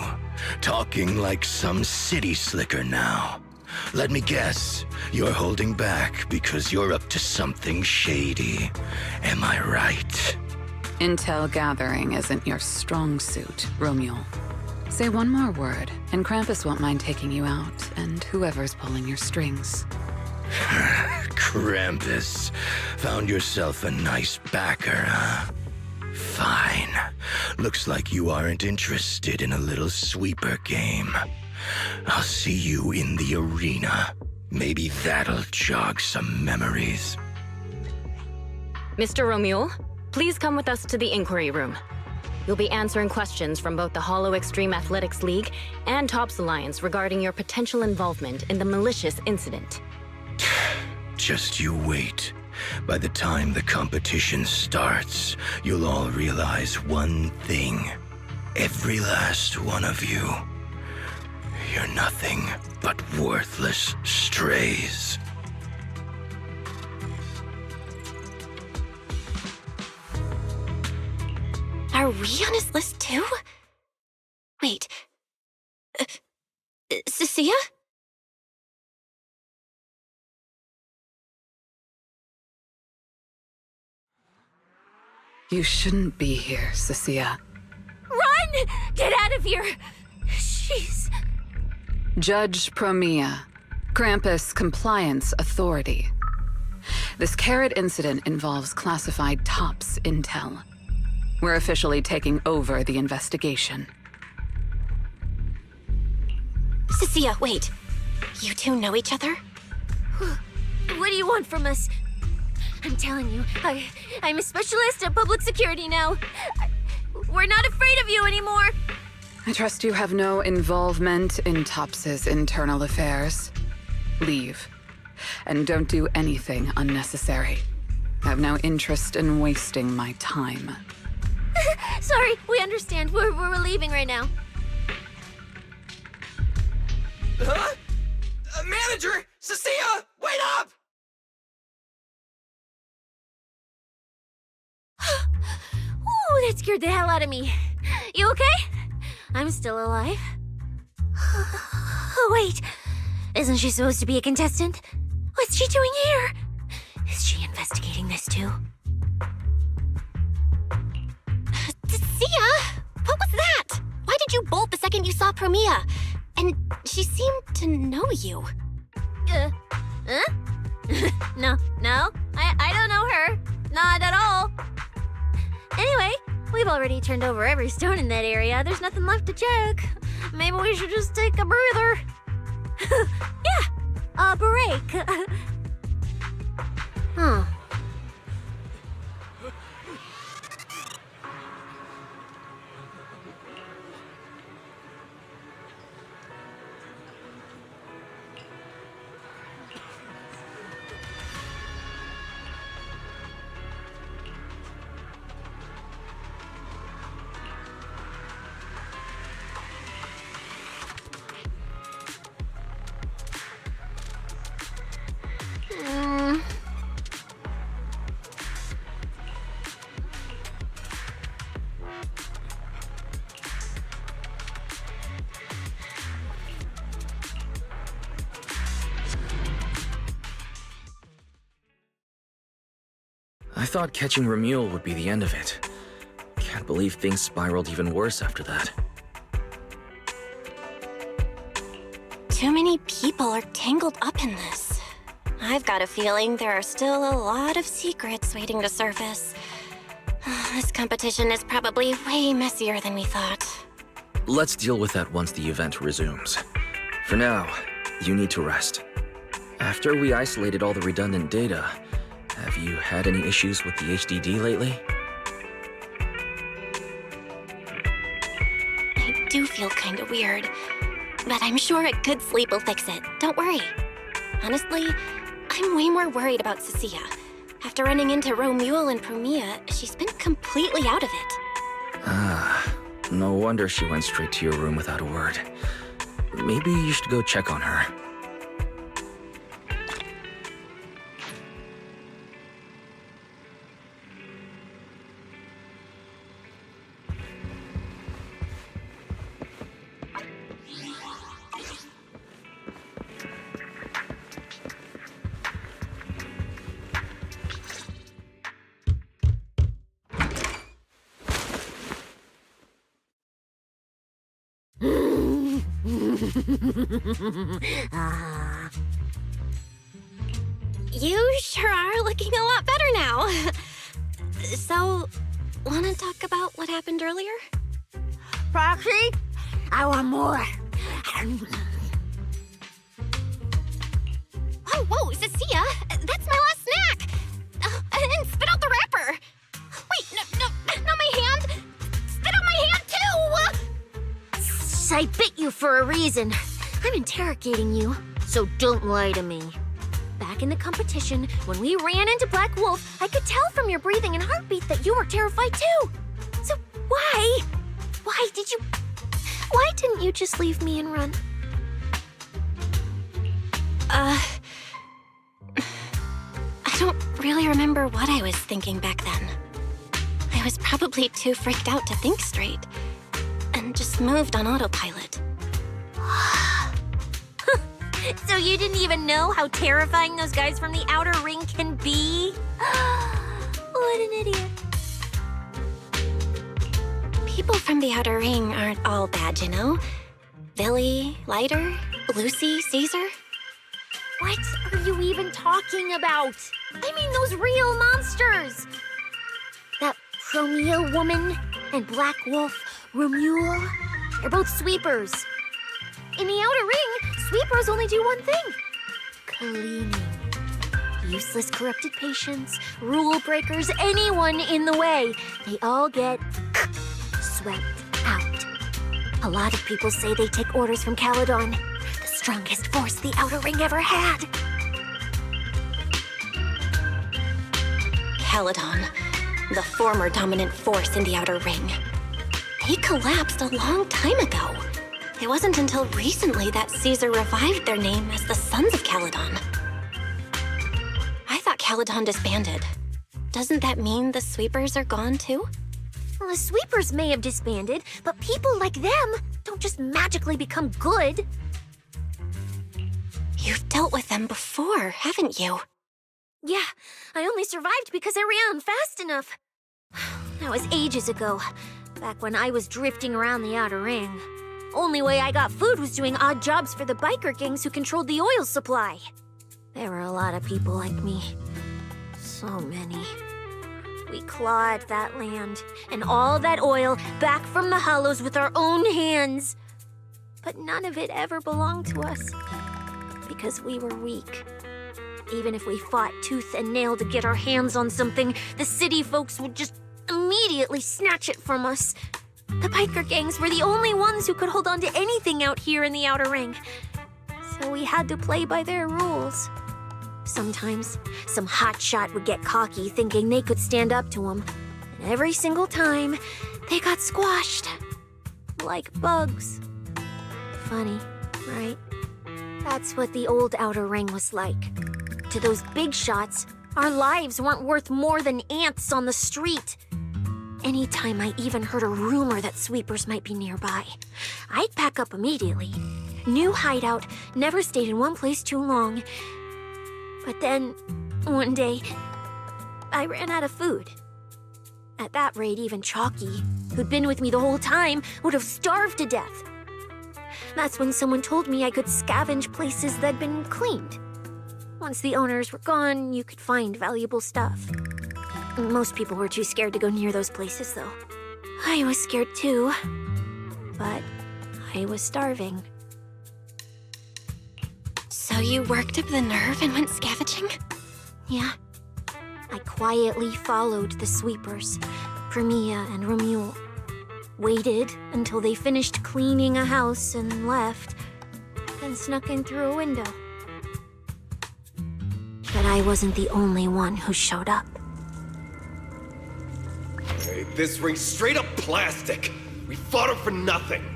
Talking like some city slicker now. Let me guess, you're holding back because you're up to something shady. Am I right? Intel gathering isn't your strong suit, Romeo. Say one more word, and Krampus won't mind taking you out, and whoever's pulling your strings. Krampus. Found yourself a nice backer, huh? Fine. Looks like you aren't interested in a little sweeper game. I'll see you in the arena. Maybe that'll jog some memories. Mr. Romeo, please come with us to the inquiry room. You'll be answering questions from both the Hollow Extreme Athletics League and Tops Alliance regarding your potential involvement in the malicious incident. Just you wait. By the time the competition starts, you'll all realize one thing. Every last one of you. You're nothing but worthless strays. Are we on his list too? Wait. Cecilia? You shouldn't be here, Cecilia. Run! Get out of here! She's... Judge Promia, Krampus Compliance Authority. This carrot incident involves classified Tops intel. We're officially taking over the investigation. Cecilia, wait. You two know each other? What do you want from us? I'm telling you, I'm a specialist at public security now. We're not afraid of you anymore. I trust you have no involvement in Tops's internal affairs. Leave. And don't do anything unnecessary. I have no interest in wasting my time. Sorry, we understand. We're leaving right now. Huh? Manager! Cecilia! Wait up! Ooh, that scared the hell out of me. You okay? I'm still alive. Oh, wait. Isn't she supposed to be a contestant? What's she doing here? Is she investigating this too? Cia! What was that? Why did you bolt the second you saw Promia? And she seemed to know you. Huh? No, I don't know her. Not at all. Anyway, we've already turned over every stone in that area. There's nothing left to check. Maybe we should just take a breather. Yeah, a break. Huh. I thought catching Ramule would be the end of it. Can't believe things spiraled even worse after that. Too many people are tangled up in this. I've got a feeling there are still a lot of secrets waiting to surface. This competition is probably way messier than we thought. Let's deal with that once the event resumes. For now, you need to rest. After we isolated all the redundant data, have you had any issues with the HDD lately? I do feel kinda weird, but I'm sure a good sleep will fix it. Don't worry. Honestly, I'm way more worried about Cecilia. After running into Romuald and Promia, she's been completely out of it. Ah, no wonder she went straight to your room without a word. Maybe you should go check on her. You sure are looking a lot better now. So, wanna talk about what happened earlier? Proxy, I want more. Oh, whoa, Cecilia, that's my last snack. And spit out the wrapper. Wait, no, not my hand. Spit out my hand too. I bit you for a reason. I'm interrogating you, so don't lie to me. Back in the competition, when we ran into Black Wolf, I could tell from your breathing and heartbeat that you were terrified too. So why didn't you just leave me and run? I don't really remember what I was thinking back then. I was probably too freaked out to think straight, and just moved on autopilot. So you didn't even know how terrifying those guys from the outer ring can be? What an idiot. People from the outer ring aren't all bad, you know? Billy, Leiter, Lucy, Caesar. What are you even talking about? I mean those real monsters. That Promia woman and Black Wolf, Romuald, they're both sweepers. In the outer ring, sweepers only do one thing. Cleaning. Useless corrupted patients, rule breakers, anyone in the way. They all get swept out. A lot of people say they take orders from Caledon, the strongest force the outer ring ever had. Caledon, the former dominant force in the outer ring. He collapsed a long time ago. It wasn't until recently that Caesar revived their name as the Sons of Caledon. I thought Caledon disbanded. Doesn't that mean the sweepers are gone too? Well, the sweepers may have disbanded, but people like them don't just magically become good. You've dealt with them before, haven't you? Yeah, I only survived because I ran fast enough. That was ages ago, back when I was drifting around the outer ring. Only way I got food was doing odd jobs for the biker gangs who controlled the oil supply. There were a lot of people like me. So many. We clawed that land and all that oil back from the hollows with our own hands. But none of it ever belonged to us. Because we were weak. Even if we fought tooth and nail to get our hands on something, the city folks would just immediately snatch it from us. The biker gangs were the only ones who could hold on to anything out here in the outer ring. So we had to play by their rules. Sometimes, some hotshot would get cocky thinking they could stand up to them. And every single time, they got squashed. Like bugs. Funny, right? That's what the old outer ring was like. To those big shots, our lives weren't worth more than ants on the street. Anytime I even heard a rumor that sweepers might be nearby, I'd pack up immediately. New hideout, never stayed in one place too long. But then, one day, I ran out of food. At that rate, even Chalky, who'd been with me the whole time, would have starved to death. That's when someone told me I could scavenge places that'd been cleaned. Once the owners were gone, you could find valuable stuff. Most people were too scared to go near those places, though. I was scared too, but I was starving. So you worked up the nerve and went scavenging? Yeah. I quietly followed the sweepers, Premia and Romuald. Waited until they finished cleaning a house and left, then snuck in through a window. But I wasn't the only one who showed up. Hey, this ring's straight up plastic. We fought her for nothing.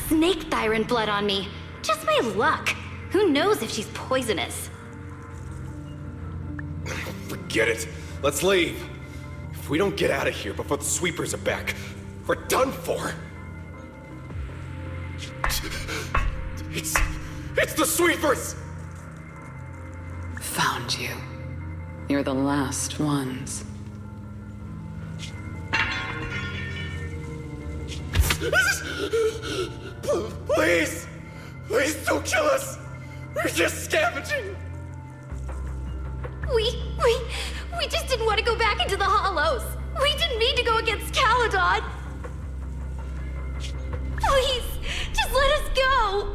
Snake thyron blood on me. Just my luck. Who knows if she's poisonous? Forget it. Let's leave. If we don't get out of here before the sweepers are back, we're done for. It's the sweepers! Found you. You're the last ones. Please! Please don't kill us! We're just scavenging! We just didn't want to go back into the hollows. We didn't mean to go against Caledon. Please, just let us go.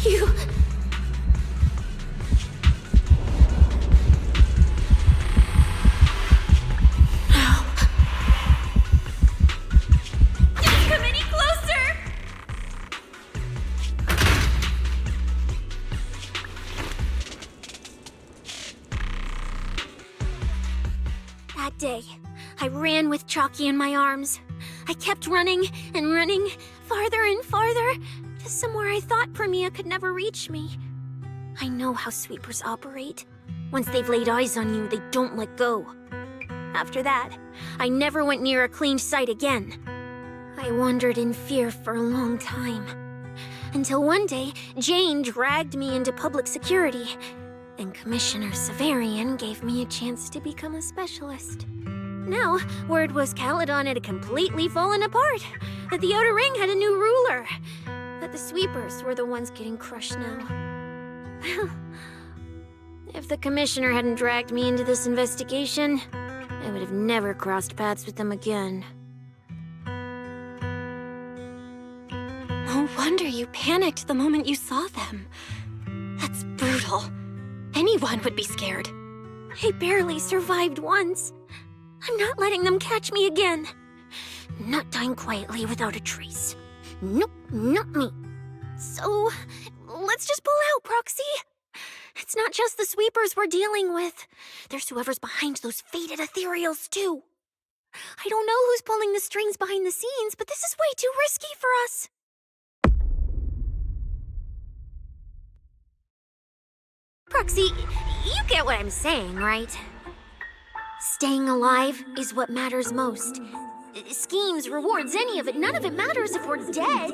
You... Come any closer! That day, I ran with Chalky in my arms. I kept running and running, farther and farther, to somewhere I thought Premia could never reach me. I know how sweepers operate. Once they've laid eyes on you, they don't let go. After that, I never went near a cleaned site again. I wandered in fear for a long time. Until one day, Jane dragged me into public security, and Commissioner Severian gave me a chance to become a specialist. Now, word was Caledon had completely fallen apart, that the Outer Ring had a new ruler, that the sweepers were the ones getting crushed now. Well, if the Commissioner hadn't dragged me into this investigation, I would have never crossed paths with them again. No wonder you panicked the moment you saw them. That's brutal. Anyone would be scared. I barely survived once. I'm not letting them catch me again. Not dying quietly without a trace. Nope, not me. So, let's just pull out, Proxy. It's not just the sweepers we're dealing with. There's whoever's behind those faded ethereals, too. I don't know who's pulling the strings behind the scenes, but this is way too risky for us. Proxy, you get what I'm saying, right? Staying alive is what matters most. Schemes, rewards, any of it, none of it matters if we're dead.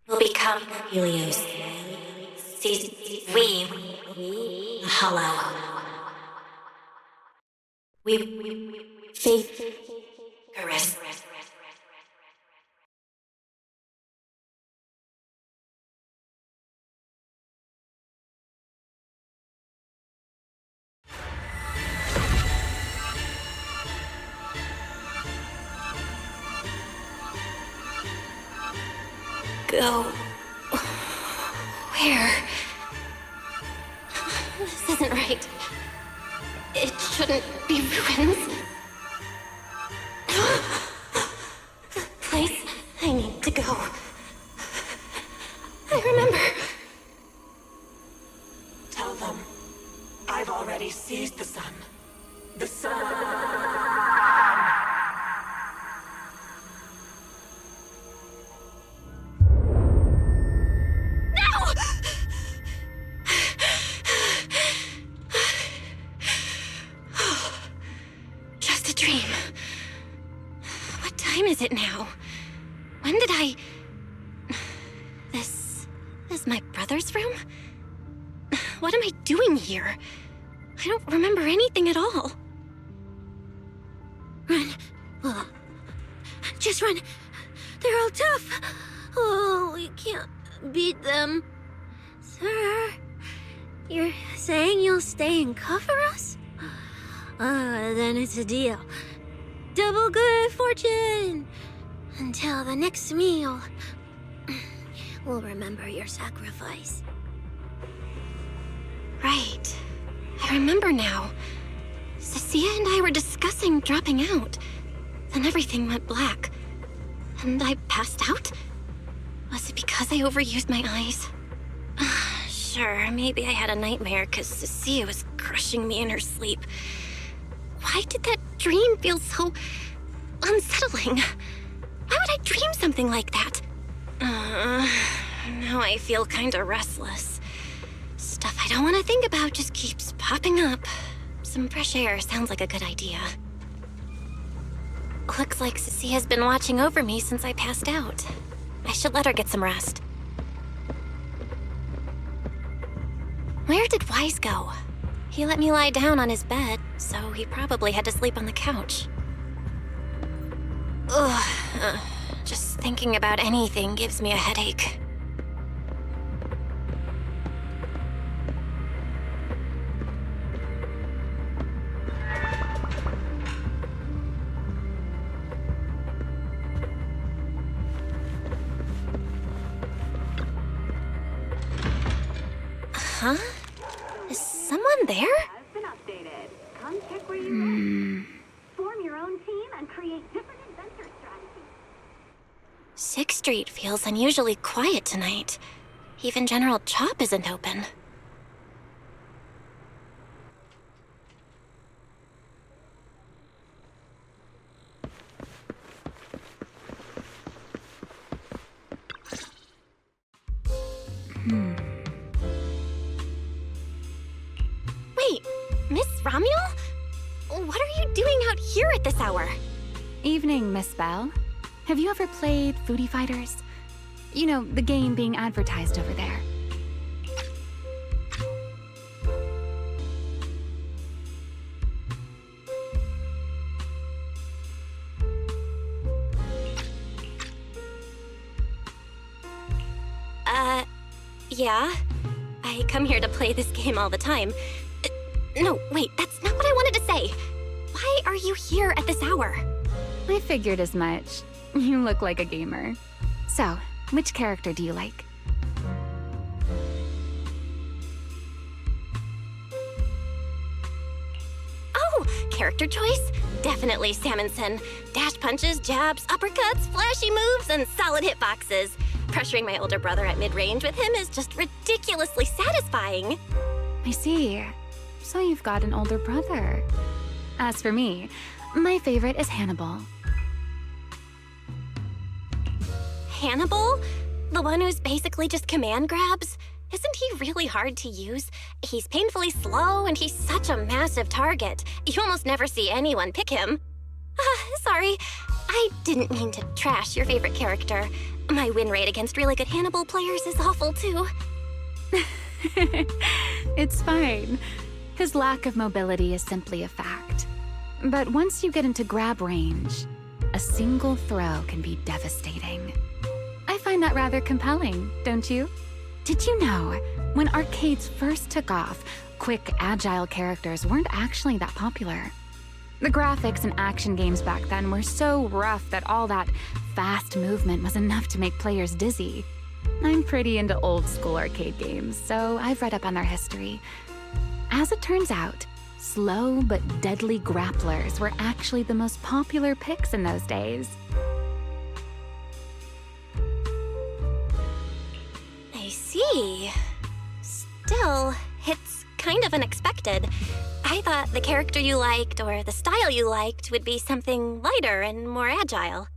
Will become Helios. We, hollow. We, faith, caress. Go. Where? This isn't right. It shouldn't be ruins. It's a dream. What time is it now? When did I... This is my brother's room? What am I doing here? I don't remember anything at all. Run. Just run. They're all tough. Oh, we can't beat them. Sir, you're saying you'll stay and cover us? Then it's a deal. Double good fortune. Until the next meal. We'll remember your sacrifice. Right. I remember now. Cecilia and I were discussing dropping out. Then everything went black. And I passed out? Was it because I overused my eyes? Sure, maybe I had a nightmare because Cecilia was crushing me in her sleep. Why did that dream feel so unsettling? Why would I dream something like that? Now I feel kinda restless. Stuff I don't want to think about just keeps popping up. Some fresh air sounds like a good idea. Looks like Cecilia's been watching over me since I passed out. I should let her get some rest. Where did Wise go? He let me lie down on his bed, so he probably had to sleep on the couch. Ugh, just thinking about anything gives me a headache. Huh? Is someone there? Has been updated. Come check where you form your own team and create different adventure strategies. 6th Street feels unusually quiet tonight. Even General Chop isn't open. Wait, Miss Romuel? What are you doing out here at this hour? Evening, Miss Bell. Have you ever played Foodie Fighters? You know, the game being advertised over there. Yeah. I come here to play this game all the time. No, wait, that's not what I wanted to say. Why are you here at this hour? I figured as much. You look like a gamer. So, which character do you like? Oh, character choice? Definitely Salmonson. Dash punches, jabs, uppercuts, flashy moves, and solid hitboxes. Pressuring my older brother at mid-range with him is just ridiculously satisfying. I see. So you've got an older brother. As for me, my favorite is Hannibal. Hannibal? The one who's basically just command grabs? Isn't he really hard to use? He's painfully slow and he's such a massive target. You almost never see anyone pick him. Sorry. I didn't mean to trash your favorite character. My win rate against really good Hannibal players is awful too. It's fine. His lack of mobility is simply a fact. But once you get into grab range, a single throw can be devastating. I find that rather compelling, don't you? Did you know, when arcades first took off, quick, agile characters weren't actually that popular? The graphics in action games back then were so rough that all that fast movement was enough to make players dizzy. I'm pretty into old-school arcade games, so I've read up on their history. As it turns out, slow but deadly grapplers were actually the most popular picks in those days. I see. Still, it's kind of unexpected. I thought the character you liked or the style you liked would be something lighter and more agile.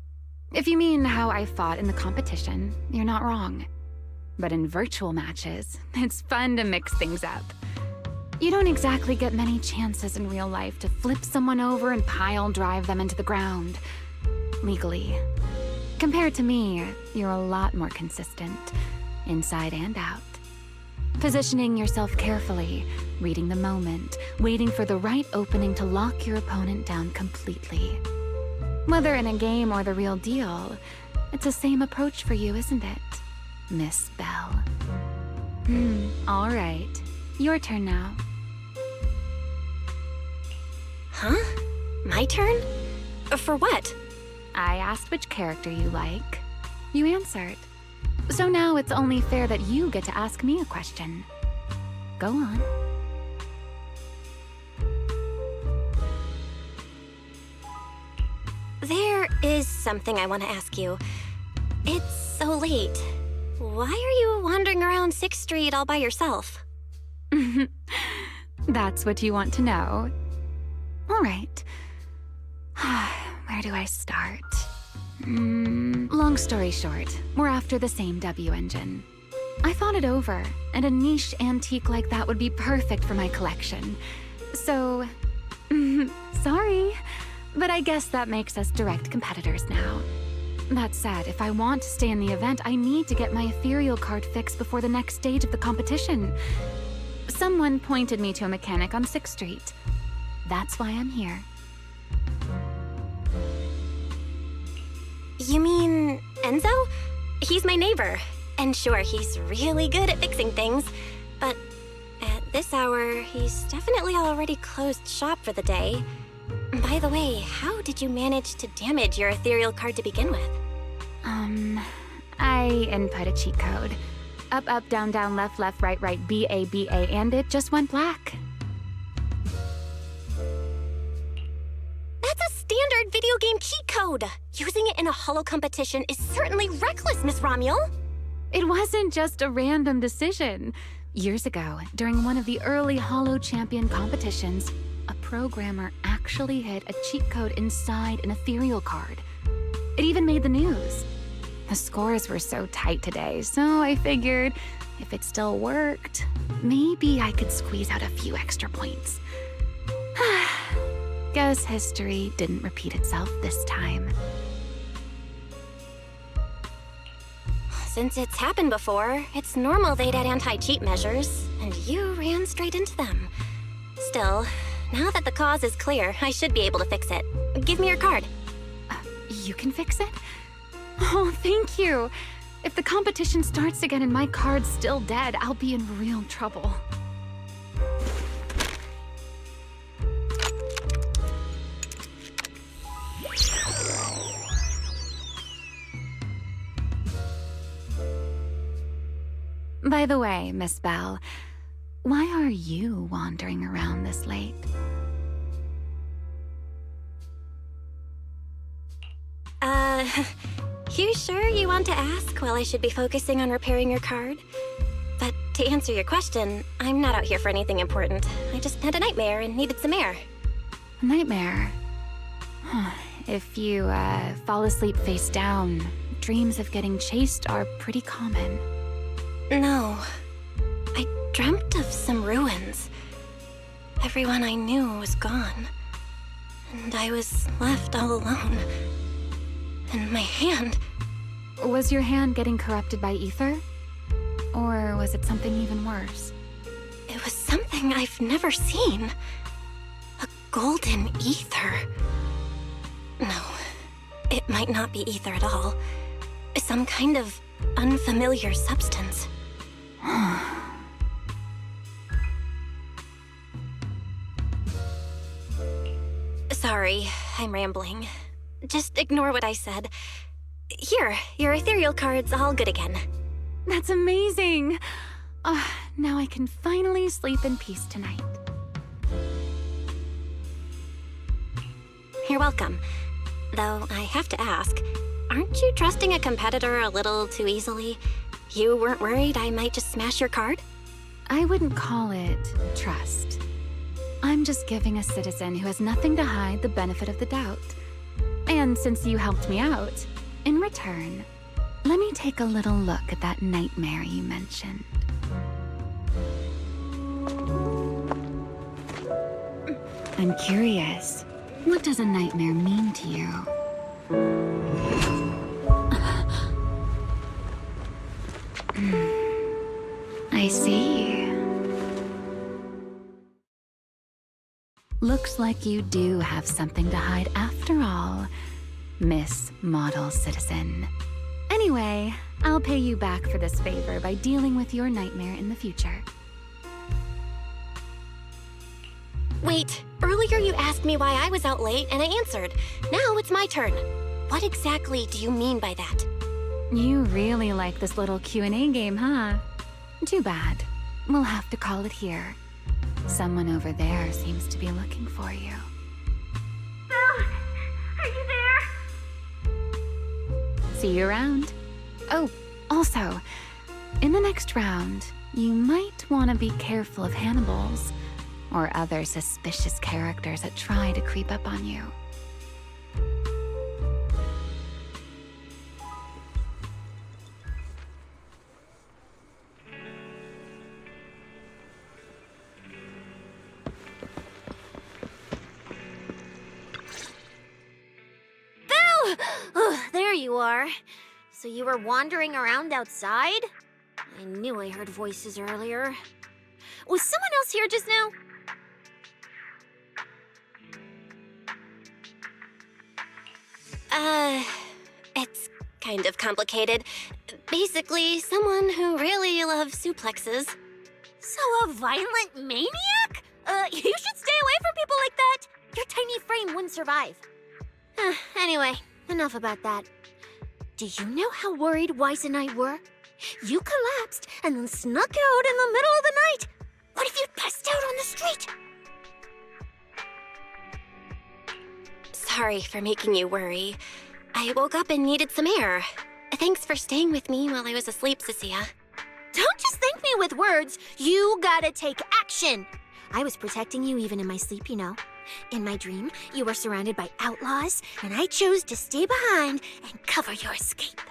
If you mean how I fought in the competition, you're not wrong. But in virtual matches, it's fun to mix things up. You don't exactly get many chances in real life to flip someone over and pile drive them into the ground. Legally. Compared to me, you're a lot more consistent, inside and out. Positioning yourself carefully, reading the moment, waiting for the right opening to lock your opponent down completely. Whether in a game or the real deal, it's the same approach for you, isn't it, Miss Bell? All right. Your turn now. Huh? My turn? For what? I asked which character you like. You answered. So now it's only fair that you get to ask me a question. Go on. There is something I want to ask you. It's so late. Why are you wandering around 6th Street all by yourself? That's what you want to know. All right. Where do I start? Long story short, we're after the same W engine. I thought it over, and a niche antique like that would be perfect for my collection. So, sorry, but I guess that makes us direct competitors now. That said, if I want to stay in the event, I need to get my ethereal card fixed before the next stage of the competition. Someone pointed me to a mechanic on 6th Street. That's why I'm here. You mean Enzo? He's my neighbor. And sure, he's really good at fixing things, but at this hour, he's definitely already closed shop for the day. By the way, how did you manage to damage your ethereal card to begin with? I input a cheat code. Up, up, down, down, left, left, right, right, B-A, B-A, and it just went black. That's a standard video game cheat code! Using it in a holo competition is certainly reckless, Miss Romuel! It wasn't just a random decision. Years ago, during one of the early holo champion competitions, a programmer actually hid a cheat code inside an ethereal card. It even made the news. The scores were so tight today, so I figured if it still worked, maybe I could squeeze out a few extra points. Guess history didn't repeat itself this time. Since it's happened before, it's normal they'd add anti-cheat measures, and you ran straight into them. Still, now that the cause is clear, I should be able to fix it. Give me your card. You can fix it? Oh, thank you. If the competition starts again and my card's still dead, I'll be in real trouble. By the way, Miss Bell, why are you wandering around this late? You sure you want to ask while I should be focusing on repairing your card? But to answer your question, I'm not out here for anything important. I just had a nightmare and needed some air. A nightmare? If you, fall asleep face down, dreams of getting chased are pretty common. No. I dreamt of some ruins. Everyone I knew was gone. And I was left all alone. And my hand... Was your hand getting corrupted by ether? Or was it something even worse? It was something I've never seen. A golden ether. No, it might not be ether at all. Some kind of unfamiliar substance. Sorry, I'm rambling. Just ignore what I said. Here, your ethereal card's all good again. That's amazing! Now I can finally sleep in peace tonight. You're welcome. Though I have to ask, aren't you trusting a competitor a little too easily? You weren't worried I might just smash your card? I wouldn't call it trust. I'm just giving a citizen who has nothing to hide the benefit of the doubt. And since you helped me out, in return, let me take a little look at that nightmare you mentioned. I'm curious. What does a nightmare mean to you? I see. Looks like you do have something to hide after all, Miss Model Citizen. Anyway, I'll pay you back for this favor by dealing with your nightmare in the future. Wait, earlier you asked me why I was out late and I answered. Now it's my turn. What exactly do you mean by that? You really like this little Q&A game, huh? Too bad. We'll have to call it here. Someone over there seems to be looking for you. Bill, are you there? See you around. Oh, also, in the next round, you might want to be careful of Hannibals or other suspicious characters that try to creep up on you. Bill! Oh, there you are. So you were wandering around outside? I knew I heard voices earlier. Was someone else here just now? It's kind of complicated. Basically, someone who really loves suplexes. So a violent maniac? You should stay away from people like that. Your tiny frame wouldn't survive. Anyway, enough about that. Do you know how worried Weiss and I were? You collapsed and then snuck out in the middle of the night. What if you'd passed out on the street? Sorry for making you worry. I woke up and needed some air. Thanks for staying with me while I was asleep, Cecilia. Don't just thank me with words. You gotta take action. I was protecting you even in my sleep, you know. In my dream, you were surrounded by outlaws, and I chose to stay behind and cover your escape.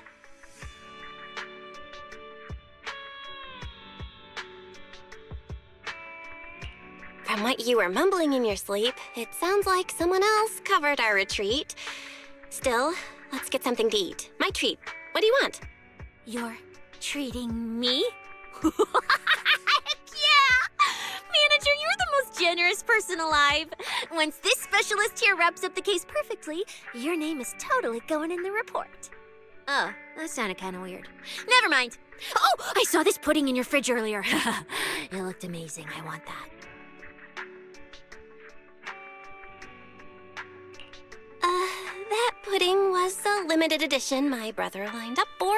From what you were mumbling in your sleep, it sounds like someone else covered our retreat. Still, let's get something to eat. My treat. What do you want? You're treating me? Heck yeah! Manager, you're the most generous person alive. Once this specialist here wraps up the case perfectly, your name is totally going in the report. Oh, that sounded kind of weird. Never mind. Oh, I saw this pudding in your fridge earlier. It looked amazing. I want that. That pudding was a limited edition my brother lined up for.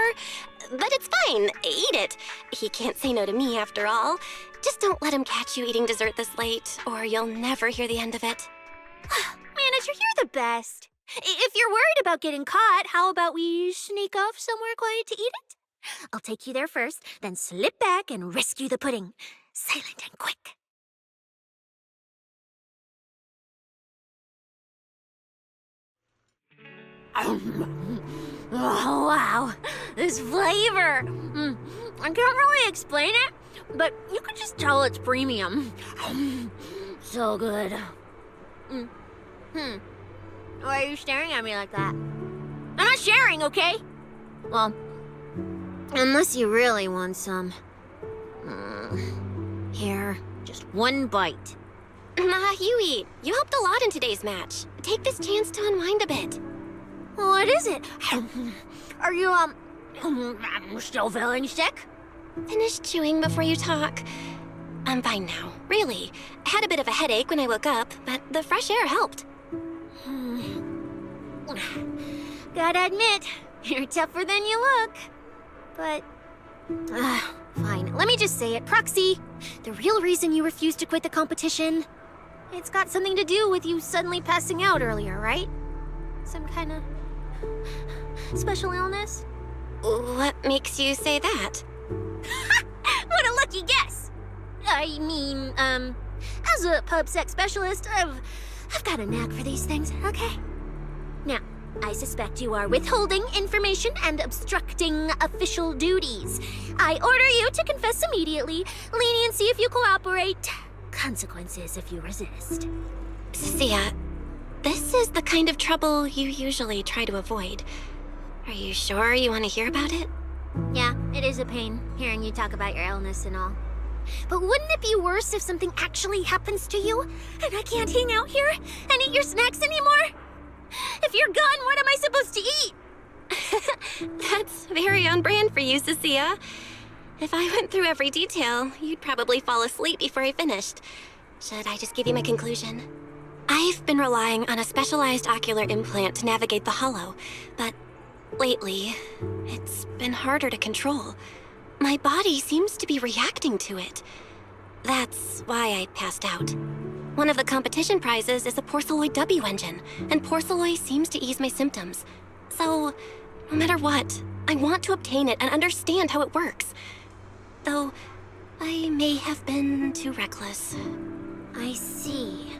But it's fine. Eat it. He can't say no to me after all. Just don't let him catch you eating dessert this late, or you'll never hear the end of it. Manager, you're the best. If you're worried about getting caught, how about we sneak off somewhere quiet to eat it? I'll take you there first, then slip back and rescue the pudding. Silent and quick. Oh, wow. This flavor. I can't really explain it, but you can just tell it's premium. So good. Why are you staring at me like that? I'm not sharing, okay? Well, unless you really want some. Here, just one bite. Nah, you eat. You helped a lot in today's match. Take this chance to unwind a bit. What is it? Are you, still feeling sick? Finish chewing before you talk. I'm fine now, really. I had a bit of a headache when I woke up, but the fresh air helped. Gotta admit, you're tougher than you look. But, fine. Let me just say it. Proxy, the real reason you refused to quit the competition, it's got something to do with you suddenly passing out earlier, right? Some kind of special illness? What makes you say that? What a lucky guess! I mean, as a pub sex specialist, I've got a knack for these things, okay? Now, I suspect you are withholding information and obstructing official duties. I order you to confess immediately, leniency if you cooperate, consequences if you resist. Sia, this is the kind of trouble you usually try to avoid. Are you sure you want to hear about it? Yeah, it is a pain, hearing you talk about your illness and all. But wouldn't it be worse if something actually happens to you, and I can't hang out here and eat your snacks anymore? If you're gone, what am I supposed to eat? That's very on brand for you, Sia. If I went through every detail, you'd probably fall asleep before I finished. Should I just give you my conclusion? I've been relying on a specialized ocular implant to navigate the hollow, but lately, it's been harder to control. My body seems to be reacting to it. That's why I passed out. One of the competition prizes is a Porceloid W engine, and Porceloid seems to ease my symptoms. So, no matter what, I want to obtain it and understand how it works. Though, I may have been too reckless. I see.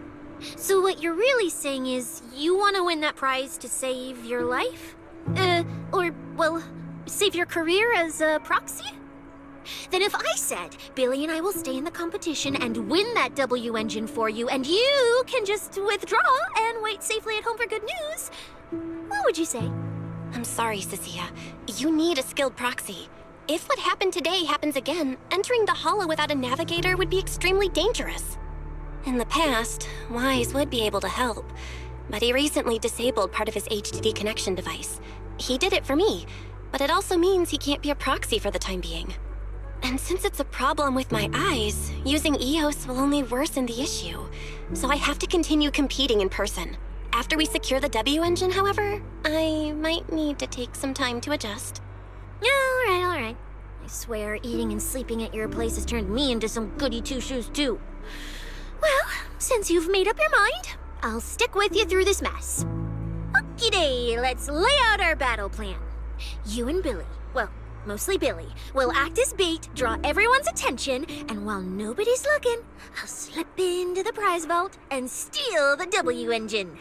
So what you're really saying is you want to win that prize to save your life? Save your career as a proxy? Then if I said, Billy and I will stay in the competition and win that W engine for you, and you can just withdraw and wait safely at home for good news, what would you say? I'm sorry, Sia. You need a skilled proxy. If what happened today happens again, entering the hollow without a navigator would be extremely dangerous. In the past, Wise would be able to help, but he recently disabled part of his HDD connection device. He did it for me, but it also means he can't be a proxy for the time being. And since it's a problem with my eyes, using EOS will only worsen the issue, so I have to continue competing in person. After we secure the W engine, however, I might need to take some time to adjust. All right. I swear, eating and sleeping at your place has turned me into some goody two-shoes too. Well, since you've made up your mind, I'll stick with you through this mess. Okie-day, let's lay out our battle plan. You and Billy, well, mostly Billy, will act as bait, draw everyone's attention, and while nobody's looking, I'll slip into the prize vault and steal the W engine.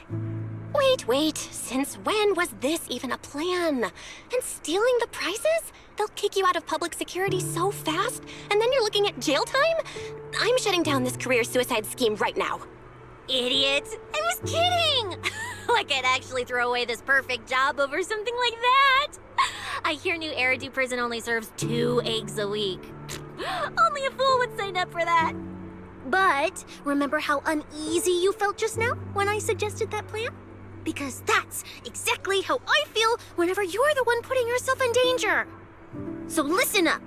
Wait, since when was this even a plan? And stealing the prizes? They'll kick you out of public security so fast, and then you're looking at jail time? I'm shutting down this career suicide scheme right now. Idiot! I was kidding! Like I'd actually throw away this perfect job over something like that! I hear New Eridu Prison only serves 2 eggs a week. Only a fool would sign up for that. But remember how uneasy you felt just now when I suggested that plan? Because that's exactly how I feel whenever you're the one putting yourself in danger. So listen up.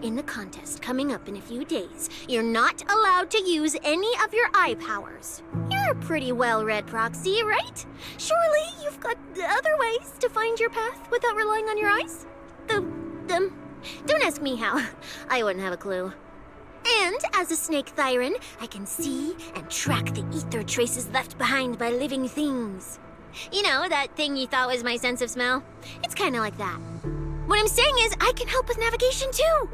In the contest coming up in a few days, you're not allowed to use any of your eye powers. You're a pretty well-read proxy, right? Surely you've got other ways to find your path without relying on your eyes? Don't ask me how. I wouldn't have a clue. And as a snake Thyren, I can see and track the ether traces left behind by living things. You know, that thing you thought was my sense of smell? It's kind of like that. What I'm saying is I can help with navigation too.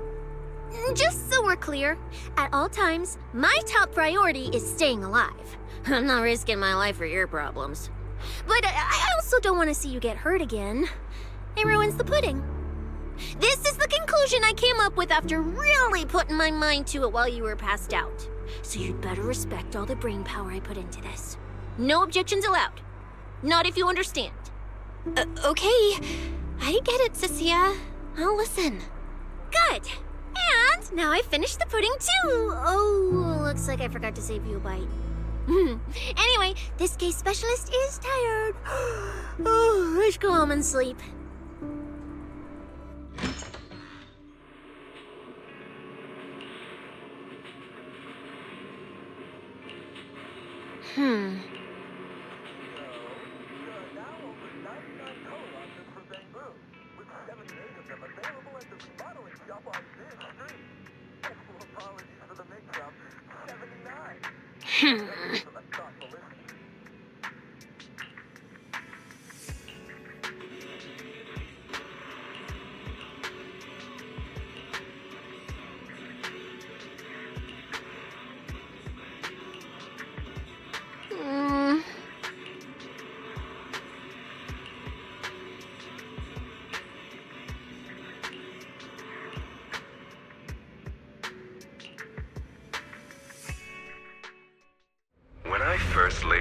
Just so we're clear, at all times, my top priority is staying alive. I'm not risking my life for your problems. But I also don't want to see you get hurt again. It ruins the pudding. This is the conclusion I came up with after really putting my mind to it while you were passed out. So you'd better respect all the brain power I put into this. No objections allowed. Not if you understand. Okay. I get it, Sia. I'll listen. Good. And now I finished the pudding too. Oh, looks like I forgot to save you a bite. Anyway, this case specialist is tired. Oh, let's go home and sleep.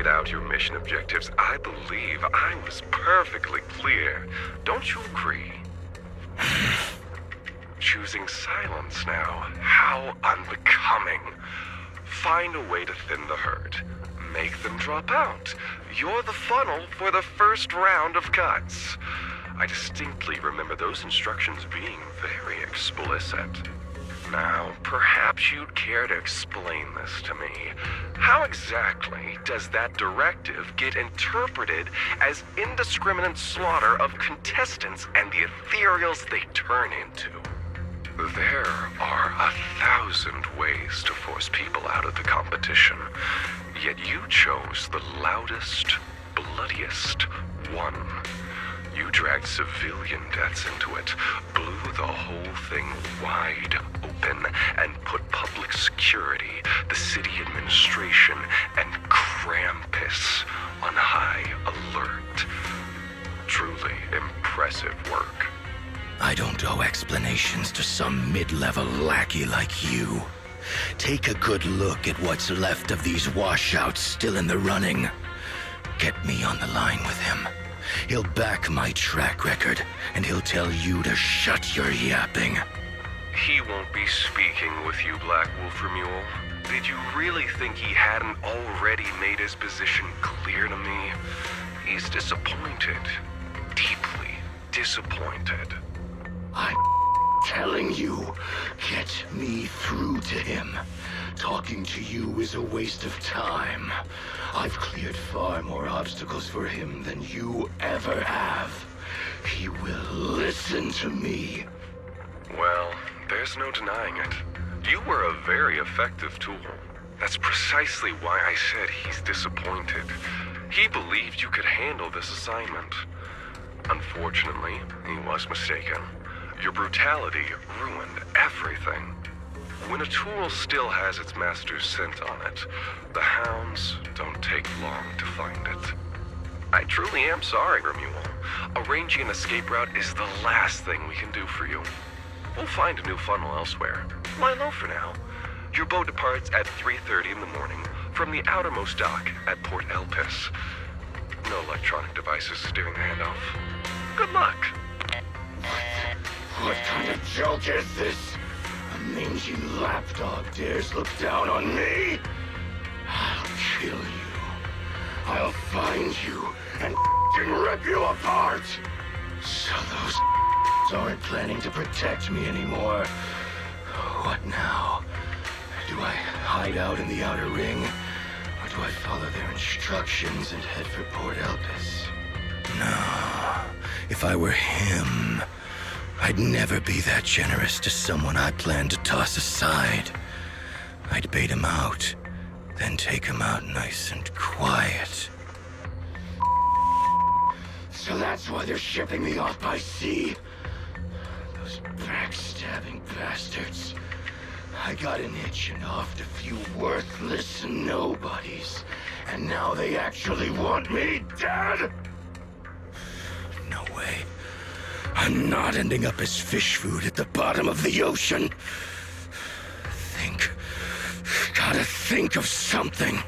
laid out your mission objectives, I believe I was perfectly clear. Don't you agree? Choosing silence now. How unbecoming. Find a way to thin the herd. Make them drop out. You're the funnel for the first round of cuts. I distinctly remember those instructions being very explicit. Now, perhaps you'd care to explain this to me. How exactly does that directive get interpreted as indiscriminate slaughter of contestants and the ethereals they turn into? There are 1,000 ways to force people out of the competition, yet you chose the loudest, bloodiest one. You dragged civilian deaths into it, blew the whole thing wide open, and put public security, the city administration, and Krampus on high alert. Truly impressive work. I don't owe explanations to some mid-level lackey like you. Take a good look at what's left of these washouts still in the running. Get me on the line with him. He'll back my track record, and he'll tell you to shut your yapping. He won't be speaking with you, Black Wolf Mule. Did you really think he hadn't already made his position clear to me? He's disappointed. Deeply disappointed. I'm telling you, get me through to him. Talking to you is a waste of time. I've cleared far more obstacles for him than you ever have. He will listen to me. Well, there's no denying it. You were a very effective tool. That's precisely why I said he's disappointed. He believed you could handle this assignment. Unfortunately, he was mistaken. Your brutality ruined everything. When a tool still has its master's scent on it, the hounds don't take long to find it. I truly am sorry, Remuel. Arranging an escape route is the last thing we can do for you. We'll find a new funnel elsewhere. Lie low for now. Your boat departs at 3:30 in the morning from the outermost dock at Port Elpis. No electronic devices during the handoff. Good luck. What kind of joke is this? A mangy lapdog dares look down on me? I'll kill you. I'll find you and rip you apart. So those aren't planning to protect me anymore. What now? Do I hide out in the outer ring? Or do I follow their instructions and head for Port Elpis? No. If I were him, I'd never be that generous to someone I planned to toss aside. I'd bait him out, then take him out nice and quiet. So that's why they're shipping me off by sea. Those backstabbing bastards. I got an itch and offed a few worthless nobodies, and now they actually want me dead? No way. I'm not ending up as fish food at the bottom of the ocean. Gotta think of something.